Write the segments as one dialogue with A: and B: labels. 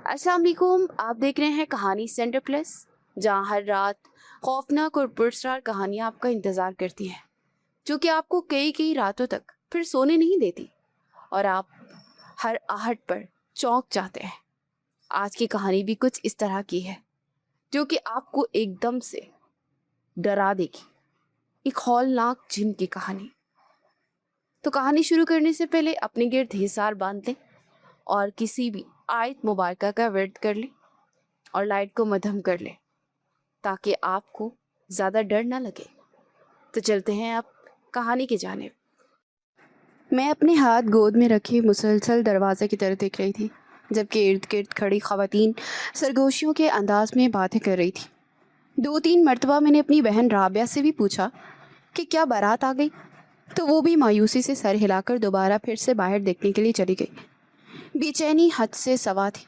A: السلام علیکم، آپ دیکھ رہے ہیں کہانی سینٹر پلس، جہاں ہر رات خوفناک اور پراسرار کہانیاں آپ کا انتظار کرتی ہیں، جو کہ آپ کو کئی راتوں تک پھر سونے نہیں دیتی اور آپ ہر آہٹ پر چونک جاتے ہیں۔ آج کی کہانی بھی کچھ اس طرح کی ہے، جو کہ آپ کو ایک دم سے ڈرا دے گی۔ ایک ہولناک جن کی کہانی۔ تو کہانی شروع کرنے سے پہلے اپنے گرد حصار باندھ لیں اور کسی بھی آیت مبارکہ کا ورد کر لیں اور لائٹ کو مدھم کر لیں تاکہ آپ کو زیادہ ڈر نہ لگے۔ تو چلتے ہیں اب کہانی کی جانب۔ میں اپنے ہاتھ گود میں رکھے مسلسل دروازے کی طرف دیکھ رہی تھی، جبکہ ارد گرد کھڑی خواتین سرگوشیوں کے انداز میں باتیں کر رہی تھی۔ 2-3 مرتبہ میں نے اپنی بہن رابعہ سے بھی پوچھا کہ کیا بارات آ گئی، تو وہ بھی مایوسی سے سر ہلا کر دوبارہ پھر سے باہر دیکھنے کے لیے چلی گئی۔ بے چینی حد سے سوا تھی۔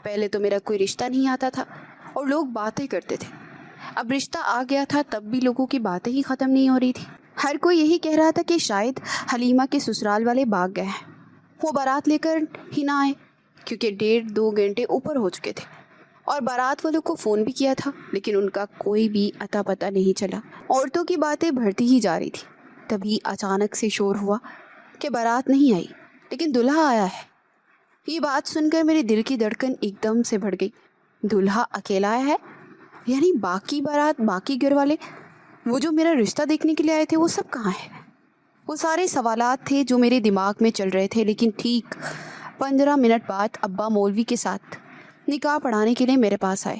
A: پہلے تو میرا کوئی رشتہ نہیں آتا تھا اور لوگ باتیں کرتے تھے، اب رشتہ آ گیا تھا تب بھی لوگوں کی باتیں ہی ختم نہیں ہو رہی تھی۔ ہر کوئی یہی کہہ رہا تھا کہ شاید حلیمہ کے سسرال والے بھاگ گئے ہیں، وہ بارات لے کر ہی نہ آئے، کیونکہ 1.5-2 گھنٹے اوپر ہو چکے تھے اور بارات والوں کو فون بھی کیا تھا، لیکن ان کا کوئی بھی اتا پتہ نہیں چلا۔ عورتوں کی باتیں بڑھتی ہی جا رہی تھی۔ تبھی اچانک سے شور ہوا کہ بارات نہیں آئی لیکن دلہا آیا ہے۔ یہ بات سن کر میرے دل کی دھڑکن ایک دم سے بڑھ گئی۔ دلہا اکیلا آیا ہے؟ یعنی باقی بارات، باقی گھر والے، وہ جو میرا رشتہ دیکھنے کے لیے آئے تھے، وہ سب کہاں ہیں؟ وہ سارے سوالات تھے جو میرے دماغ میں چل رہے تھے، لیکن ٹھیک 15 منٹ بعد ابا مولوی کے ساتھ نکاح پڑھانے کے لیے میرے پاس آئے۔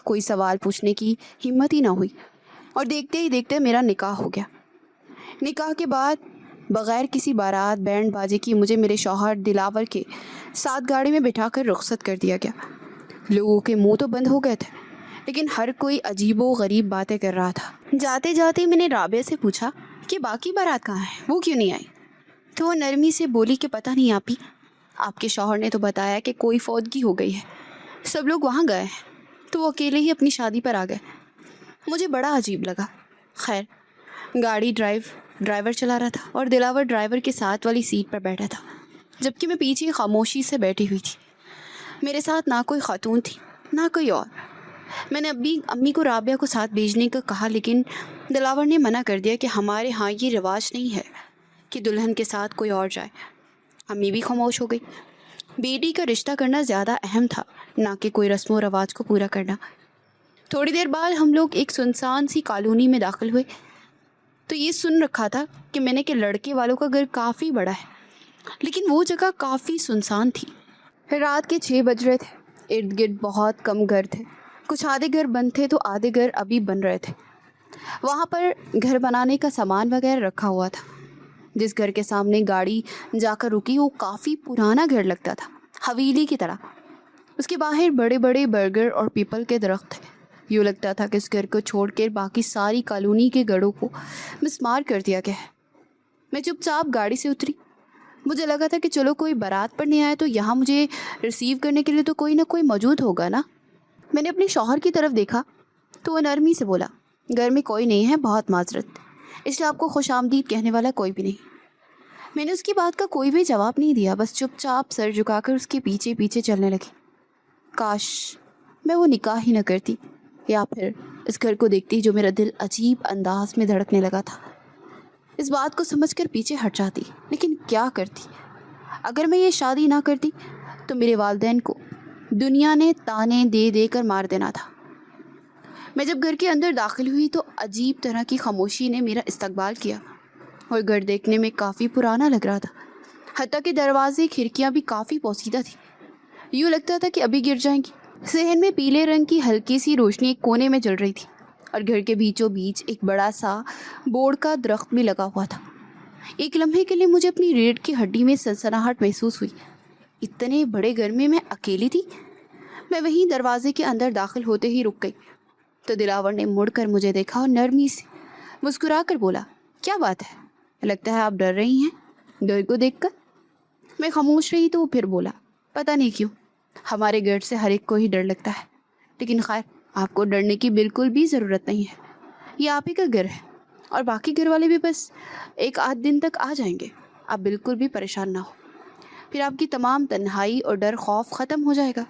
A: کوئی سوال پوچھنے کی ہمت ہی نہ ہوئی اور دیکھتے ہی دیکھتے میرا نکاح ہو گیا۔ نکاح کے بعد بغیر کسی بارات بینڈ باجے کی مجھے میرے شوہر دلاور کے ساتھ گاڑی میں بٹھا کر رخصت کر دیا گیا۔ لوگوں کے منہ تو بند ہو گئے تھے، لیکن ہر کوئی عجیب و غریب باتیں کر رہا تھا۔ جاتے جاتے میں نے رابعہ سے پوچھا کہ باقی بارات کہاں ہے، وہ کیوں نہیں آئی؟ تو وہ نرمی سے بولی کہ پتہ نہیں آپی، آپ کے شوہر نے تو بتایا کہ کوئی فوتگی ہو گئی ہے، سب لوگ وہاں گئے ہیں تو وہ اکیلے ہی اپنی شادی پر آ گئے۔ مجھے بڑا عجیب لگا۔ خیر، گاڑی ڈرائیور چلا رہا تھا اور دلاور ڈرائیور کے ساتھ والی سیٹ پر بیٹھا تھا، جبکہ میں پیچھے خاموشی سے بیٹھی ہوئی تھی۔ میرے ساتھ نہ کوئی خاتون تھی نہ کوئی اور۔ میں نے امی کو رابعہ کو ساتھ بھیجنے کا کہا، لیکن دلاور نے منع کر دیا کہ ہمارے ہاں یہ رواج نہیں ہے کہ دلہن کے ساتھ کوئی اور جائے۔ امی بھی خاموش ہو گئی۔ بیٹی کا رشتہ کرنا زیادہ اہم تھا، نہ کہ کوئی رسم و رواج کو پورا کرنا۔ تھوڑی دیر بعد ہم لوگ ایک سنسان سی کالونی میں داخل ہوئے تو یہ سن رکھا تھا کہ میں نے کہ لڑکے والوں کا گھر کافی بڑا ہے، لیکن وہ جگہ کافی سنسان تھی۔ رات کے 6 بج رہے تھے۔ ارد گرد بہت کم گھر تھے، کچھ آدھے گھر بند تھے تو آدھے گھر ابھی بن رہے تھے۔ وہاں پر گھر بنانے کا سامان وغیرہ رکھا ہوا تھا۔ جس گھر کے سامنے گاڑی جا کر رکی وہ کافی پرانا گھر لگتا تھا، حویلی کی طرح۔ اس کے باہر بڑے بڑے برگر اور پیپل کے درخت تھے۔ یوں لگتا تھا کہ اس گھر کو چھوڑ کر باقی ساری کالونی کے گھروں کو مسمار کر دیا گیا ہے۔ میں چپ چاپ گاڑی سے اتری۔ مجھے لگا تھا کہ چلو کوئی بارات پر نہیں آیا تو یہاں مجھے ریسیو کرنے کے لیے تو کوئی نہ کوئی موجود ہوگا نا۔ میں نے اپنے شوہر کی طرف دیکھا تو وہ نرمی سے بولا، گھر میں کوئی نہیں ہے، بہت معذرت، اس لیے آپ کو خوش آمدید کہنے والا کوئی بھی نہیں۔ میں نے اس کی بات کا کوئی بھی جواب نہیں دیا، بس چپ چاپ سر جھکا کر اس کے پیچھے پیچھے چلنے لگی۔ کاش میں وہ نکاح ہی نہ کرتی، یا پھر اس گھر کو دیکھتی جو میرا دل عجیب انداز میں دھڑکنے لگا تھا۔ اس بات کو سمجھ کر پیچھے ہٹ جاتی، لیکن کیا کرتی؟ اگر میں یہ شادی نہ کرتی تو میرے والدین کو دنیا نے تانے دے دے کر مار دینا تھا۔ میں جب گھر کے اندر داخل ہوئی تو عجیب طرح کی خاموشی نے میرا استقبال کیا اور گھر دیکھنے میں کافی پرانا لگ رہا تھا، حتیٰ کہ دروازے کھڑکیاں بھی کافی پوسیدہ تھیں۔ یوں لگتا تھا کہ ابھی گر جائیں گی۔ صحن میں پیلے رنگ کی ہلکی سی روشنی ایک کونے میں جل رہی تھی اور گھر کے بیچوں بیچ ایک بڑا سا بورڈ کا درخت بھی لگا ہوا تھا۔ ایک لمحے کے لیے مجھے اپنی ریڑھ کی ہڈی میں سنسناہٹ محسوس ہوئی۔ اتنے بڑے گھر میں میں اکیلی تھی۔ میں وہیں دروازے کے اندر داخل ہوتے ہی رک گئی تو دلاور نے مڑ کر مجھے دیکھا اور نرمی سے مسکرا کر بولا، کیا بات ہے، لگتا ہے آپ ڈر رہی ہیں گھر کو دیکھ کر۔ میں خاموش رہی تو وہ پھر بولا، پتہ نہیں کیوں ہمارے گھر سے ہر ایک کو ہی ڈر لگتا ہے، لیکن خیر آپ کو ڈرنے کی بالکل بھی ضرورت نہیں ہے، یہ آپ ہی کا گھر ہے اور باقی گھر والے بھی بس 1-8 دن تک آ جائیں گے، آپ بالکل بھی پریشان نہ ہو، پھر آپ کی تمام تنہائی اور ڈر خوف ختم ہو جائے گا۔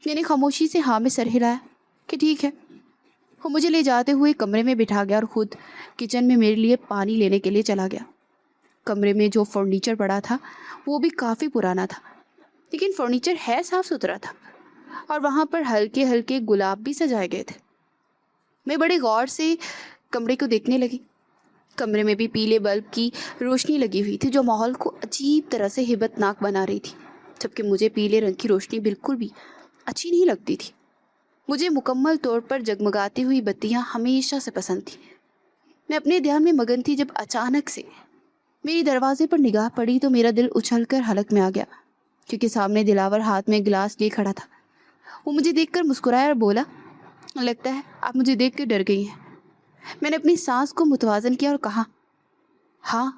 A: میں نے خاموشی سے ہاں میں سر ہلایا کہ ٹھیک ہے۔ وہ مجھے لے جاتے ہوئے کمرے میں بٹھا گیا اور خود کچن میں میرے لیے پانی لینے کے لیے چلا گیا۔ کمرے میں جو فرنیچر پڑا تھا وہ بھی کافی پرانا تھا، لیکن فرنیچر ہے صاف ستھرا تھا اور وہاں پر ہلکے ہلکے گلاب بھی سجائے گئے تھے۔ میں بڑے غور سے کمرے کو دیکھنے لگی۔ کمرے میں بھی پیلے بلب کی روشنی لگی ہوئی تھی جو ماحول کو عجیب طرح سے ہیبت ناک بنا رہی تھی، جبکہ مجھے پیلے رنگ کی روشنی بالکل بھی اچھی نہیں لگتی تھی۔ مجھے مکمل طور پر جگمگاتی ہوئی بتیاں ہمیشہ سے پسند تھیں۔ میں اپنے دھیان میں مگن تھی جب اچانک سے میری دروازے پر نگاہ پڑی تو میرا دل اچھل کر حلق میں آ گیا، کیونکہ سامنے دلاور ہاتھ میں گلاس لیے کھڑا تھا۔ وہ مجھے دیکھ کر مسکرایا اور بولا، لگتا ہے آپ مجھے دیکھ کر ڈر گئی ہیں۔ میں نے اپنی سانس کو متوازن کیا اور کہا، ہاں،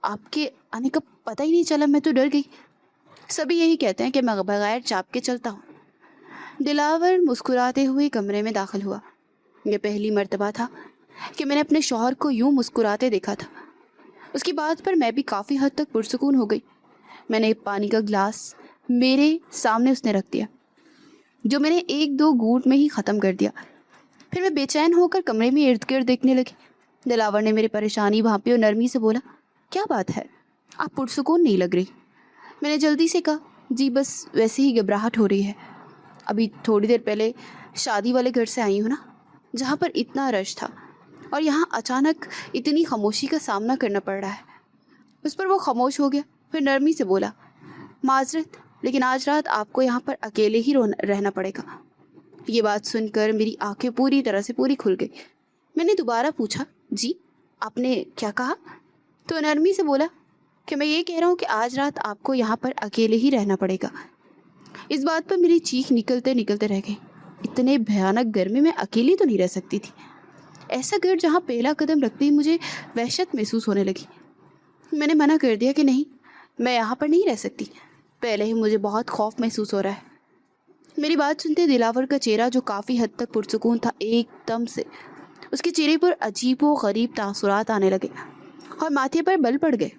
A: آپ کے آنے کا پتہ ہی نہیں چلا، میں تو ڈر گئی۔ سبھی یہی کہتے ہیں کہ میں بغیر چاپ کے چلتا ہوں۔ دلاور مسکراتے ہوئے کمرے میں داخل ہوا۔ یہ پہلی مرتبہ تھا کہ میں نے اپنے شوہر کو یوں مسکراتے دیکھا تھا۔ اس کی بات پر میں بھی کافی حد تک پرسکون ہو گئی۔ میں نے پانی کا گلاس میرے سامنے اس نے رکھ دیا، جو میں نے 1-2 گھونٹ میں ہی ختم کر دیا۔ پھر میں بے چین ہو کر کمرے میں ارد گرد دیکھنے لگی۔ دلاور نے میری پریشانی بھانپی اور نرمی سے بولا، کیا بات ہے، آپ پرسکون نہیں لگ رہی؟ میں نے جلدی سے کہا، جی بس ویسے ہی گھبراہٹ ہو رہی ہے، ابھی تھوڑی دیر پہلے شادی والے گھر سے آئی ہوں نا، جہاں پر اتنا رش تھا، اور یہاں اچانک اتنی خاموشی کا سامنا کرنا پڑ رہا ہے۔ اس پر وہ خاموش ہو گیا، پھر نرمی سے بولا، معذرت، لیکن آج رات آپ کو یہاں پر اکیلے ہی رہنا پڑے گا۔ یہ بات سن کر میری آنکھیں پوری طرح سے پوری کھل گئی۔ میں نے دوبارہ پوچھا، جی آپ نے کیا کہا؟ تو نرمی سے بولا کہ میں یہ کہہ رہا ہوں کہ آج رات آپ کو یہاں پر اکیلے ہی رہنا پڑے گا۔ اس بات پر میری چیخ نکلتے نکلتے رہ گئی۔ اتنے بھیانک گھر میں میں اکیلی تو نہیں رہ سکتی تھی۔ ایسا گھر جہاں پہلا قدم رکھتے ہی مجھے وحشت محسوس ہونے لگی۔ میں نے منع کر دیا کہ نہیں، میں یہاں پر نہیں رہ سکتی، پہلے ہی مجھے بہت خوف محسوس ہو رہا ہے۔ میری بات سنتے دلاور کا چہرہ جو کافی حد تک پرسکون تھا، ایک دم سے اس کے چہرے پر عجیب و غریب تاثرات آنے لگے اور ماتھے پر بل پڑ گئے،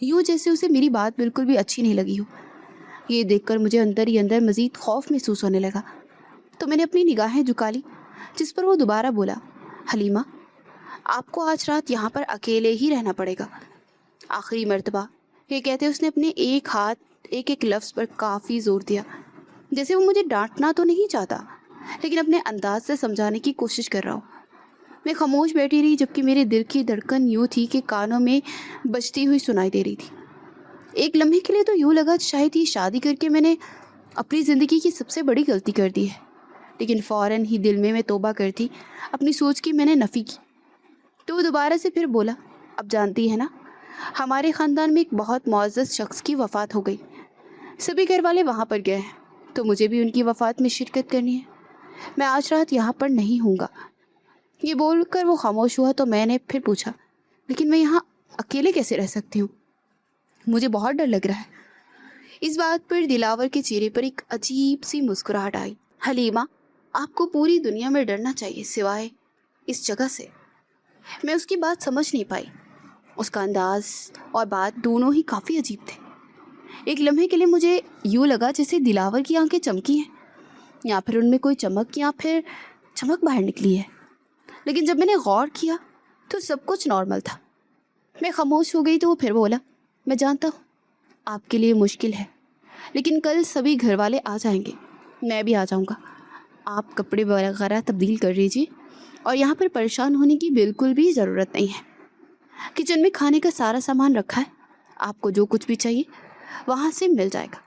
A: یوں جیسے اسے میری بات بالکل بھی اچھی نہیں لگی ہو۔ یہ دیکھ کر مجھے اندر ہی اندر مزید خوف محسوس ہونے لگا، تو میں نے اپنی نگاہیں جھکا لی، جس پر وہ دوبارہ بولا، حلیمہ، آپ کو آج رات یہاں پر اکیلے ہی رہنا پڑے گا۔ آخری مرتبہ یہ کہتے اس نے اپنے ایک ہاتھ ایک ایک لفظ پر کافی زور دیا، جیسے وہ مجھے ڈانٹنا تو نہیں چاہتا، لیکن اپنے انداز سے سمجھانے کی کوشش کر رہا ہوں۔ میں خاموش بیٹھی رہی، جبکہ میرے دل کی دھڑکن یوں تھی کہ کانوں میں بجتی ہوئی سنائی دے رہی تھی۔ ایک لمحے کے لیے تو یوں لگا شاید یہ شادی کر کے میں نے اپنی زندگی کی سب سے بڑی غلطی کر دی ہے، لیکن فوراً ہی دل میں توبہ کرتی اپنی سوچ کی میں نے نفی کی۔ تو وہ دوبارہ سے پھر بولا، اب جانتی ہے نا، ہمارے خاندان میں ایک بہت معزز شخص کی وفات ہو گئی، سبھی گھر والے وہاں پر گئے ہیں، تو مجھے بھی ان کی وفات میں شرکت کرنی ہے۔ میں آج رات یہاں پر نہیں ہوں گا۔ یہ بول کر وہ خاموش ہوا تو میں نے پھر پوچھا، لیکن میں یہاں اکیلے کیسے رہ سکتی ہوں؟ مجھے بہت ڈر لگ رہا ہے۔ اس بات پر دلاور کے چہرے پر ایک عجیب سی مسکراہٹ آئی۔ حلیمہ، آپ کو پوری دنیا میں ڈرنا چاہیے سوائے اس جگہ سے۔ میں اس کی بات سمجھ نہیں پائی۔ اس کا انداز اور بات دونوں ہی کافی عجیب تھے۔ ایک لمحے کے لیے مجھے یوں لگا جیسے دلاور کی آنکھیں چمکی ہیں، یا پھر ان میں کوئی چمک یا پھر چمک باہر نکلی ہے، لیکن جب میں نے غور کیا تو سب کچھ نارمل تھا۔ میں خاموش ہو گئی تو وہ پھر بولا، میں جانتا ہوں آپ کے لیے مشکل ہے، لیکن کل سبھی گھر والے آ جائیں گے، میں بھی آ جاؤں گا۔ آپ کپڑے وغیرہ تبدیل کر لیجیے، اور یہاں پر پریشان ہونے کی بالکل بھی ضرورت نہیں ہے۔ کچن میں کھانے کا سارا سامان رکھا ہے، آپ کو جو کچھ بھی چاہیے وہاں سے مل جائے گا۔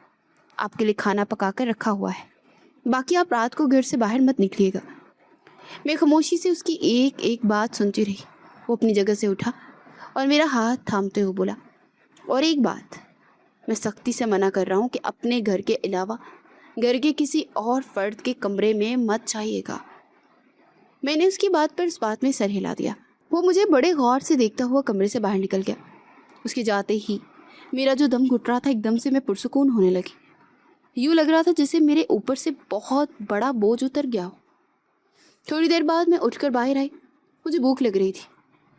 A: آپ کے لیے کھانا پکا کر رکھا ہوا ہے، باقی آپ رات کو گھر سے باہر مت نکلیے گا۔ میں خاموشی سے اس کی ایک ایک بات سنتی رہی۔ وہ اپنی جگہ سے اٹھا اور میرا ہاتھ تھامتے ہوئے بولا، اور ایک بات، میں سختی سے منع کر رہا ہوں کہ اپنے گھر کے علاوہ گھر کے کسی اور فرد کے کمرے میں مت جائیے گا۔ میں نے اس کی بات پر اس بات میں سر ہلا دیا۔ وہ مجھے بڑے غور سے دیکھتا ہوا کمرے سے باہر نکل گیا۔ اس کے جاتے ہی میرا جو دم گھٹ رہا تھا ایک دم سے میں پرسکون ہونے لگی۔ یوں لگ رہا تھا جیسے میرے اوپر سے بہت بڑا بوجھ اتر گیا ہو۔ تھوڑی دیر بعد میں اٹھ کر باہر آئی۔ مجھے بھوک لگ رہی تھی،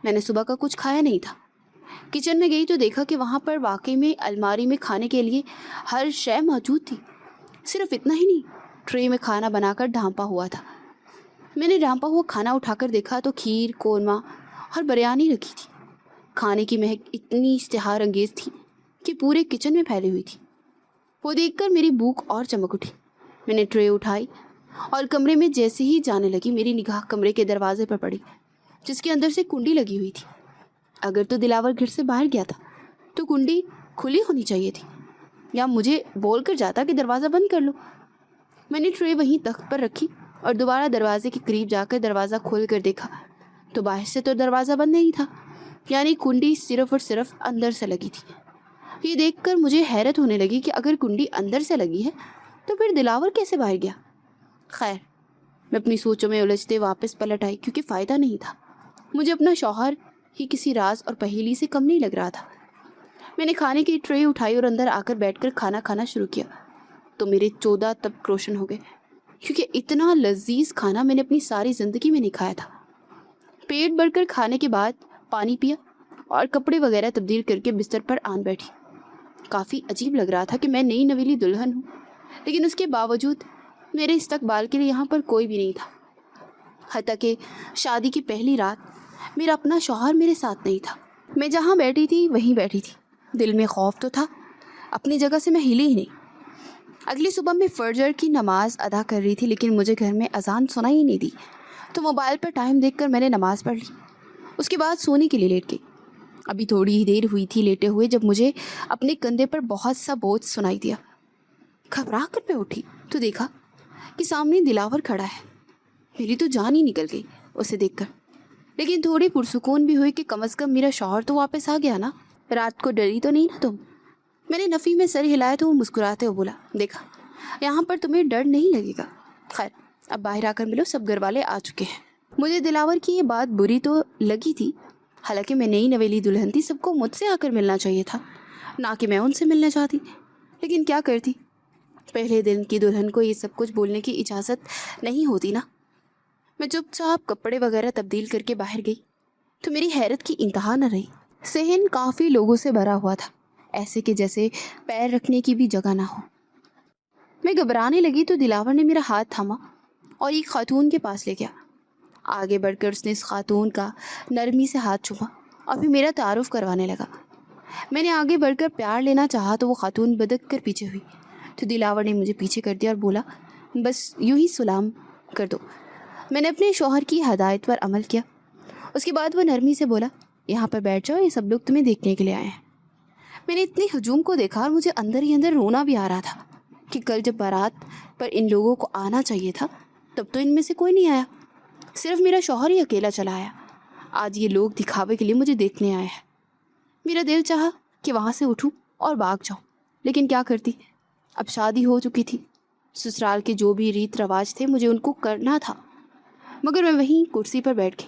A: میں نے صبح کا کچھ کھایا نہیں تھا۔ کچن میں گئی تو دیکھا کہ وہاں پر واقعی میں الماری میں کھانے کے لیے ہر شے موجود تھی۔ صرف اتنا ہی نہیں، ट्रे में खाना बनाकर ढांपा हुआ था। मैंने ढांपा हुआ खाना उठाकर देखा तो खीर, कोरमा और बिरयानी रखी थी। खाने की महक इतनी इश्तिहार अंगेज थी कि पूरे किचन में फैली हुई थी। वो देखकर मेरी भूख और चमक उठी। मैंने ट्रे उठाई और कमरे में जैसे ही जाने लगी, मेरी निगाह कमरे के दरवाजे पर पड़ी, जिसके अंदर से कुंडी लगी हुई थी। अगर तो दिलावर घर से बाहर गया था तो कुंडी खुली होनी चाहिए थी, या मुझे बोल कर जाता कि दरवाज़ा बंद कर लो। मैंने ट्रे वहीं तख्त पर रखी और दोबारा दरवाजे के करीब जाकर दरवाज़ा खोल कर देखा तो बाहर से तो दरवाज़ा बंद नहीं था, यानी कुंडी सिर्फ और सिर्फ अंदर से लगी थी। ये देखकर मुझे हैरत होने लगी कि अगर कुंडी अंदर से लगी है तो फिर दिलावर कैसे बाहर गया। खैर, मैं अपनी सोचों में उलझते वापस पलट आई, क्योंकि फ़ायदा नहीं था। मुझे अपना शौहर ही किसी राज और पहेली से कम नहीं लग रहा था। मैंने खाने की ट्रे उठाई और अंदर आकर बैठकर खाना खाना शुरू किया तो मेरे 14 तब रोशन हो गए, क्योंकि इतना लजीज खाना मैंने अपनी सारी ज़िंदगी में नहीं खाया था। पेट भरकर खाने के बाद पानी पिया और कपड़े वगैरह तब्दील करके बिस्तर पर आन बैठी। काफ़ी अजीब लग रहा था कि मैं नई नवेली दुल्हन हूँ, लेकिन उसके बावजूद मेरे इस्तकबाल के लिए यहाँ पर कोई भी नहीं था। हत्ता कि शादी की पहली रात मेरा अपना शौहर मेरे साथ नहीं था। मैं जहाँ बैठी थी वहीं बैठी थी। दिल में खौफ तो था, अपनी जगह से मैं हिली ही नहीं। अगली सुबह मैं फजर की नमाज़ अदा कर रही थी, लेकिन मुझे घर में अजान सुनाई ही नहीं दी, तो मोबाइल पर टाइम देखकर मैंने नमाज़ पढ़ ली। उसके बाद सोने के लिए लेट गई। अभी थोड़ी ही देर हुई थी लेटे हुए जब मुझे अपने कंधे पर बहुत सा बोझ सुनाई दिया। घबरा कर मैं उठी तो देखा कि सामने दिलावर खड़ा है। मेरी तो जान ही निकल गई उसे देखकर, लेकिन थोड़ी पुरसुकून भी हुई कि कम से कम मेरा शौहर तो वापस आ गया ना। रात को डरी तो नहीं ना तुम? मैंने नफ़ी में सर हिलाया तो वो मुस्कुराते हुए बोला, देखा यहाँ पर तुम्हें डर नहीं लगेगा। खैर, अब बाहर आकर मिलो, सब घर वाले आ चुके हैं। मुझे दिलावर की ये बात बुरी तो लगी थी, हालांकि मैं नई नवेली दुल्हन थी, सबको मुझसे आकर मिलना चाहिए था, ना कि मैं उनसे मिलना चाहती। लेकिन क्या करती, पहले दिन की दुल्हन को ये सब कुछ बोलने की इजाज़त नहीं होती ना। मैं चुपचाप कपड़े वगैरह तब्दील करके बाहर गई तो मेरी हैरत की इंतहा न रही। सहन काफ़ी लोगों से भरा हुआ था, ऐसे कि जैसे पैर रखने की भी जगह ना हो। मैं घबराने लगी तो दिलावर ने मेरा हाथ थामा और एक खातून के पास ले गया। आगे बढ़कर उसने इस खातून का नरमी से हाथ चूमा और फिर मेरा तारुफ करवाने लगा। मैंने आगे बढ़कर प्यार लेना चाहा तो वो खातून बदक कर पीछे हुई, तो दिलावर ने मुझे पीछे कर दिया और बोला, बस यूं ही सलाम कर दो। मैंने अपने शौहर की हदायत पर अमल किया। उसके बाद वो नरमी से बोला, यहाँ पर बैठ जाओ, ये सब लोग तुम्हें देखने के लिए आए हैं। मैंने इतने हजूम को देखा और मुझे अंदर ही अंदर रोना भी आ रहा था कि कल जब बारात पर इन लोगों को आना चाहिए था तब तो इनमें से कोई नहीं आया, सिर्फ मेरा शौहर ही अकेला चला आया। आज ये लोग दिखावे के लिए मुझे देखने आए हैं। मेरा दिल चाहा कि वहाँ से उठूँ और भाग जाऊँ, लेकिन क्या करती, अब शादी हो चुकी थी। ससुराल के जो भी रीत रवाज थे मुझे उनको करना था। मगर मैं वहीं कुर्सी पर बैठ गई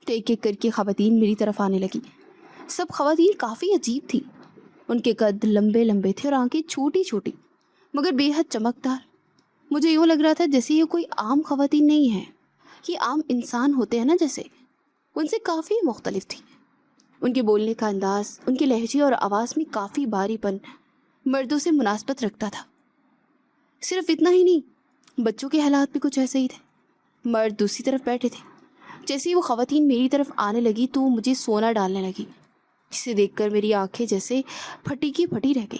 A: तो एक एक करके ख़वातीन मेरी तरफ आने लगी। सब ख़वातीन काफ़ी अजीब थी। उनके कद लंबे लंबे थे और आंखें छोटी छोटी मगर बेहद चमकदार। मुझे यूँ लग रहा था जैसे ये कोई आम ख़वातीन नहीं है, ये आम इंसान होते हैं ना जैसे, उनसे काफ़ी मुख्तलिफ थी। उनके बोलने का अंदाज़, उनके लहजे और आवाज़ में काफ़ी भारीपन मर्दों से मुनासबत रखता था। सिर्फ इतना ही नहीं, बच्चों के हालात भी कुछ ऐसे ही थे। मर्द दूसरी तरफ बैठे थे। जैसे ही वो ख़वातीन मेरी तरफ आने लगी तो मुझे सोना डालने लगी, जिसे देखकर मेरी आंखें जैसे फटी की फटी रह गई।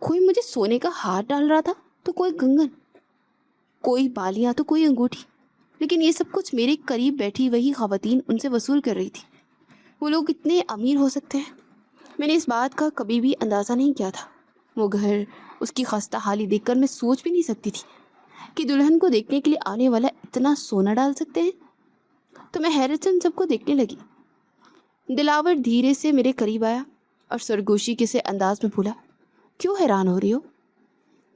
A: कोई मुझे सोने का हार डाल रहा था तो कोई कंगन, कोई बालियाँ तो कोई अंगूठी, लेकिन ये सब कुछ मेरे करीब बैठी वही ख़वातीन उनसे वसूल कर रही थी। वो लोग इतने अमीर हो सकते हैं, मैंने इस बात का कभी भी अंदाज़ा नहीं किया था। वो घर, उसकी खस्ता हाली देखकर मैं सोच भी नहीं सकती थी कि दुल्हन को देखने के लिए आने वाला इतना सोना डाल सकते हैं। तो मैं हैरत से उन सबको देखने लगी। दिलावर धीरे से मेरे करीब आया और सरगोशी के से अंदाज में बोला, क्यों हैरान हो रही हो?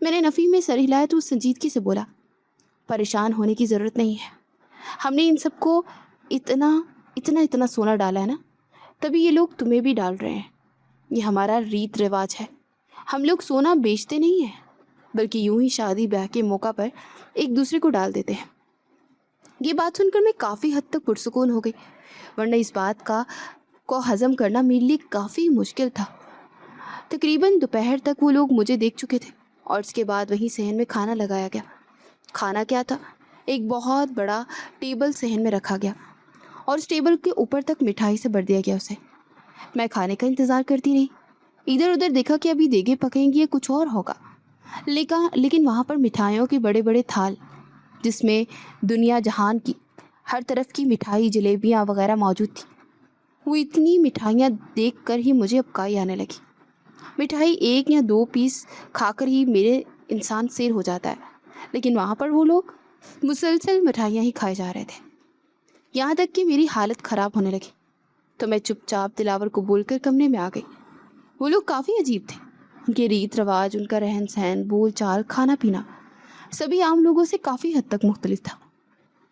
A: मैंने नफ़ी में सर हिलाया तो संजीदगी से बोला, परेशान होने की ज़रूरत नहीं है। हमने इन सबको इतना इतना इतना सोना डाला है ना, तभी ये लोग तुम्हें भी डाल रहे हैं। ये हमारा रीत रिवाज है। हम लोग सोना बेचते नहीं हैं, बल्कि यूं ही शादी ब्याह के मौका पर एक दूसरे को डाल देते हैं। ये बात सुनकर मैं काफ़ी हद तक पुरसुकून हो गई, वरना इस बात को हज़म करना मेरे लिए काफ़ी मुश्किल था। तकरीबन दोपहर तक वो लोग मुझे देख चुके थे اور اس کے بعد وہیں صحن میں کھانا لگایا گیا۔ کھانا کیا تھا؟ ایک بہت بڑا ٹیبل صحن میں رکھا گیا اور اس ٹیبل کے اوپر تک مٹھائی سے بھر دیا گیا اسے۔ میں کھانے کا انتظار کرتی رہی، ادھر ادھر دیکھا کہ ابھی دیگیں پکیں گی یا کچھ اور ہوگا، لیکن وہاں پر مٹھائیوں کے بڑے بڑے تھال جس میں دنیا جہان کی ہر طرف کی مٹھائی، جلیبیاں وغیرہ موجود تھی۔ وہ اتنی مٹھائیاں دیکھ کر ہی مجھے ابکائی آنے لگی۔ مٹھائی 1 یا 2 پیس کھا کر ہی میرے انسان سیر ہو جاتا ہے، لیکن وہاں پر وہ لوگ مسلسل مٹھائیاں ہی کھائے جا رہے تھے، یہاں تک کہ میری حالت خراب ہونے لگی۔ تو میں چپ چاپ دلاور کو بول کر کمرے میں آ گئی۔ وہ لوگ کافی عجیب تھے، ان کے ریت رواج، ان کا رہن سہن، بول چال، کھانا پینا سبھی عام لوگوں سے کافی حد تک مختلف تھا۔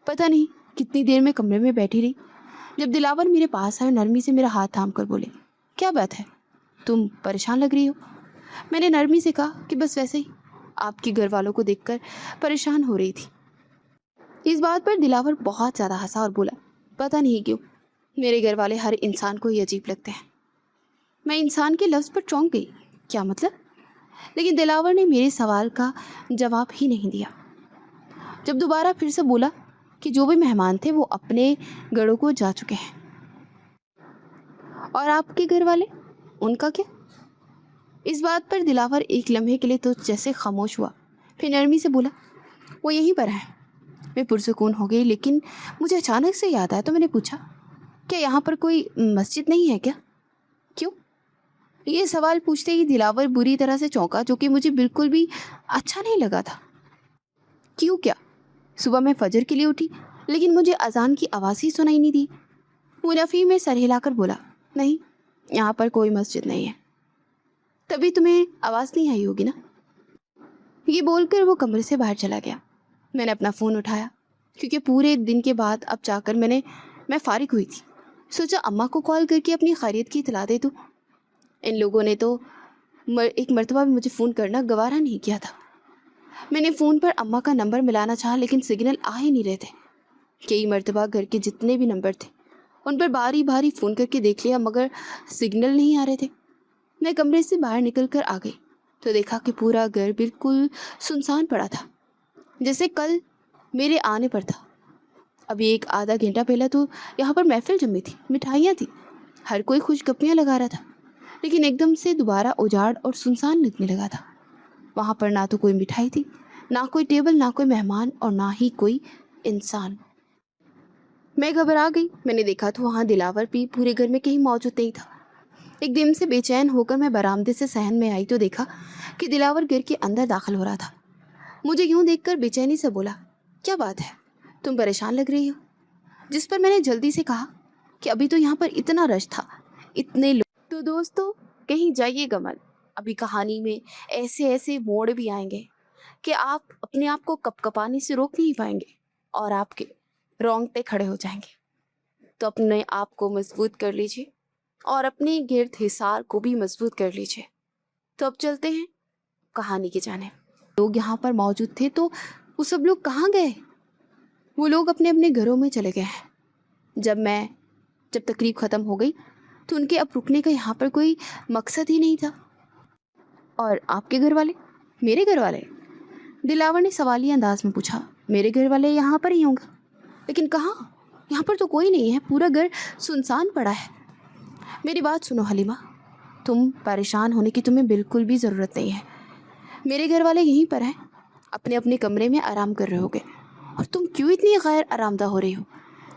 A: پتہ نہیں کتنی دیر میں کمرے میں بیٹھی رہی، جب دلاور میرے پاس آئے اور نرمی سے میرا ہاتھ تھام کر بولے، کیا بات ہے، تم پریشان لگ رہی ہو؟ میں نے نرمی سے کہا کہ بس ویسے ہی آپ کے گھر والوں کو دیکھ کر پریشان ہو رہی تھی۔ اس بات پر دلاور بہت زیادہ ہنسا اور بولا، پتہ نہیں کیوں میرے گھر والے ہر انسان کو ہی عجیب لگتے ہیں۔ میں انسان کے لفظ پر چونک گئی، کیا مطلب؟ لیکن دلاور نے میرے سوال کا جواب ہی نہیں دیا۔ جب دوبارہ پھر سے بولا کہ جو بھی مہمان تھے وہ اپنے گھروں کو جا چکے ہیں، اور آپ کے گھر والے، ان کا کیا؟ اس بات پر دلاور ایک لمحے کے لیے تو جیسے خاموش ہوا، پھر نرمی سے بولا، وہ یہیں پر ہیں۔ میں پرسکون ہو گئی، لیکن مجھے اچانک سے یاد آیا تو میں نے پوچھا، کیا یہاں پر کوئی مسجد نہیں ہے کیا؟ کیوں؟ یہ سوال پوچھتے ہی دلاور بری طرح سے چونکا، جو کہ مجھے بالکل بھی اچھا نہیں لگا تھا۔ کیوں کیا؟ صبح میں فجر کے لیے اٹھی، لیکن مجھے اذان کی آواز ہی سنائی نہیں دی۔ وہ نفی میں سر ہلا کر بولا، نہیں، یہاں پر کوئی مسجد نہیں ہے، تبھی تمہیں آواز نہیں آئی ہوگی نا۔ یہ بول کر وہ کمرے سے باہر چلا گیا۔ میں نے اپنا فون اٹھایا، کیونکہ پورے دن کے بعد اب جا کر میں فارغ ہوئی تھی۔ سوچا اماں کو کال کر کے اپنی خیریت کی اطلاع دے دوں۔ ان لوگوں نے تو ایک مرتبہ بھی مجھے فون کرنا گوارا نہیں کیا تھا۔ میں نے فون پر اماں کا نمبر ملانا چاہا، لیکن سگنل آ ہی نہیں رہے تھے۔ کئی مرتبہ گھر کے جتنے بھی نمبر تھے ان پر باری باری فون کر کے دیکھ لیا، مگر سگنل نہیں آ رہے تھے۔ میں کمرے سے باہر نکل کر آ گئی تو دیکھا کہ پورا گھر بالکل سنسان پڑا تھا، جیسے کل میرے آنے پر تھا۔ ابھی 1 آدھا گھنٹہ پہلے تو یہاں پر محفل جمی تھی، مٹھائیاں تھیں، ہر کوئی خوش گپیاں لگا رہا تھا، لیکن ایک دم سے دوبارہ اجاڑ اور سنسان لگنے لگا تھا۔ وہاں پر نہ تو کوئی مٹھائی تھی، نہ کوئی ٹیبل، نہ کوئی مہمان، اور نہ ہی کوئی انسان۔ میں گھبرا گئی۔ میں نے دیکھا تو وہاں دلاور بھی پورے گھر میں کہیں موجود نہیں تھا۔ ایک دم سے بے چین ہو کر میں برآمدے سے صحن میں آئی تو دیکھا کہ دلاور گھر کے اندر داخل ہو رہا تھا۔ مجھے یوں دیکھ کر بے چینی سے بولا، کیا بات ہے، تم پریشان لگ رہی ہو؟ جس پر میں نے جلدی سے کہا کہ ابھی تو یہاں پر اتنا رش تھا، اتنے لوگ۔ تو دوستو کہیں جائیے گا مت، ابھی کہانی میں ایسے ایسے موڑ بھی آئیں گے کہ آپ اپنے آپ کو کپ کپانے سے روک نہیں پائیں گے اور آپ کے رونگٹے کھڑے ہو جائیں گے۔ تو اپنے آپ کو مضبوط کر لیجیے اور اپنے گرد حصار کو بھی مضبوط کر لیجیے۔ تو اب چلتے ہیں کہانی کی جانب۔ لوگ یہاں پر موجود تھے تو وہ سب لوگ کہاں گئے؟ وہ لوگ اپنے اپنے گھروں میں چلے گئے ہیں۔ جب تقریب ختم ہو گئی تو ان کے اب رکنے کا یہاں پر کوئی مقصد ہی نہیں تھا۔ اور آپ کے گھر والے؟ میرے گھر والے؟ دلاور نے سوالیہ انداز میں پوچھا۔ میرے گھر والے یہاں پر ہی ہوں گے، لیکن کہاں؟ یہاں پر تو کوئی نہیں ہے، پورا گھر سنسان پڑا ہے۔ میری بات سنو حلیمہ، تم پریشان ہونے کی تمہیں بالکل بھی ضرورت نہیں ہے۔ میرے گھر والے یہیں پر ہیں، اپنے اپنے کمرے میں آرام کر رہے ہوگے، اور تم کیوں اتنی غیر آرام دہ ہو رہی ہو،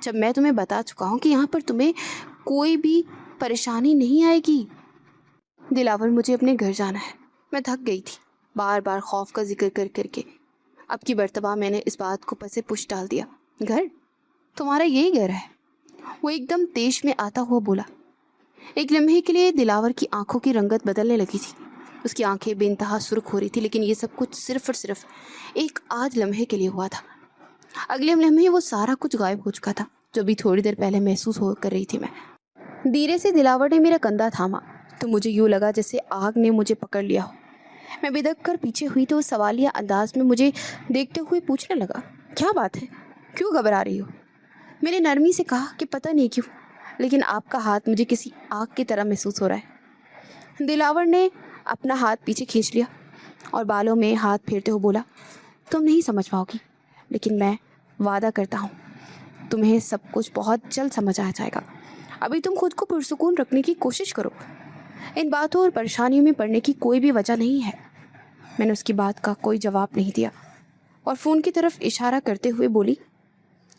A: جب میں تمہیں بتا چکا ہوں کہ یہاں پر تمہیں کوئی بھی پریشانی نہیں آئے گی۔ دلاور، مجھے اپنے گھر جانا ہے، میں تھک گئی تھی بار بار خوف کا ذکر کر کر کے۔ اب کی مرتبہ میں نے اس بات کو پسے پش ڈال دیا۔ گھر؟ تمہارا یہی گھر ہے؟ وہ ایک دم تیش میں آتا ہوا بولا۔ ایک لمحے کے لیے دلاور کی آنکھوں کی رنگت بدلنے لگی تھی، اس کی آنکھیں بے انتہا سرخ ہو رہی تھی، لیکن یہ سب کچھ صرف اور صرف ایک آدھ لمحے کے لیے ہوا تھا۔ اگلے لمحے وہ سارا کچھ غائب ہو چکا تھا جو بھی تھوڑی دیر پہلے محسوس ہو کر رہی تھی میں۔ دھیرے سے دلاور نے میرا کندھا تھاما تو مجھے یوں لگا جیسے آگ نے مجھے پکڑ لیا ہو۔ میں بدک کر پیچھے ہوئی تو سوالیہ انداز میں مجھے دیکھتے ہوئے پوچھنے لگا، کیا بات ہے، کیوں گھبرا رہی ہو؟ میں نے نرمی سے کہا کہ پتہ نہیں کیوں، لیکن آپ کا ہاتھ مجھے کسی آگ کی طرح محسوس ہو رہا ہے۔ دلاور نے اپنا ہاتھ پیچھے کھینچ لیا और बालों में हाथ फेरते हुए बोला, तुम नहीं समझ पाओगी, लेकिन मैं वादा करता हूँ तुम्हें सब कुछ बहुत जल्द समझ आ जाएगा। अभी तुम खुद को पुरसुकून रखने की कोशिश करो, इन बातों और परेशानियों में पड़ने की कोई भी वजह नहीं है। मैंने उसकी बात का कोई जवाब नहीं दिया और फ़ोन की तरफ इशारा करते हुए बोली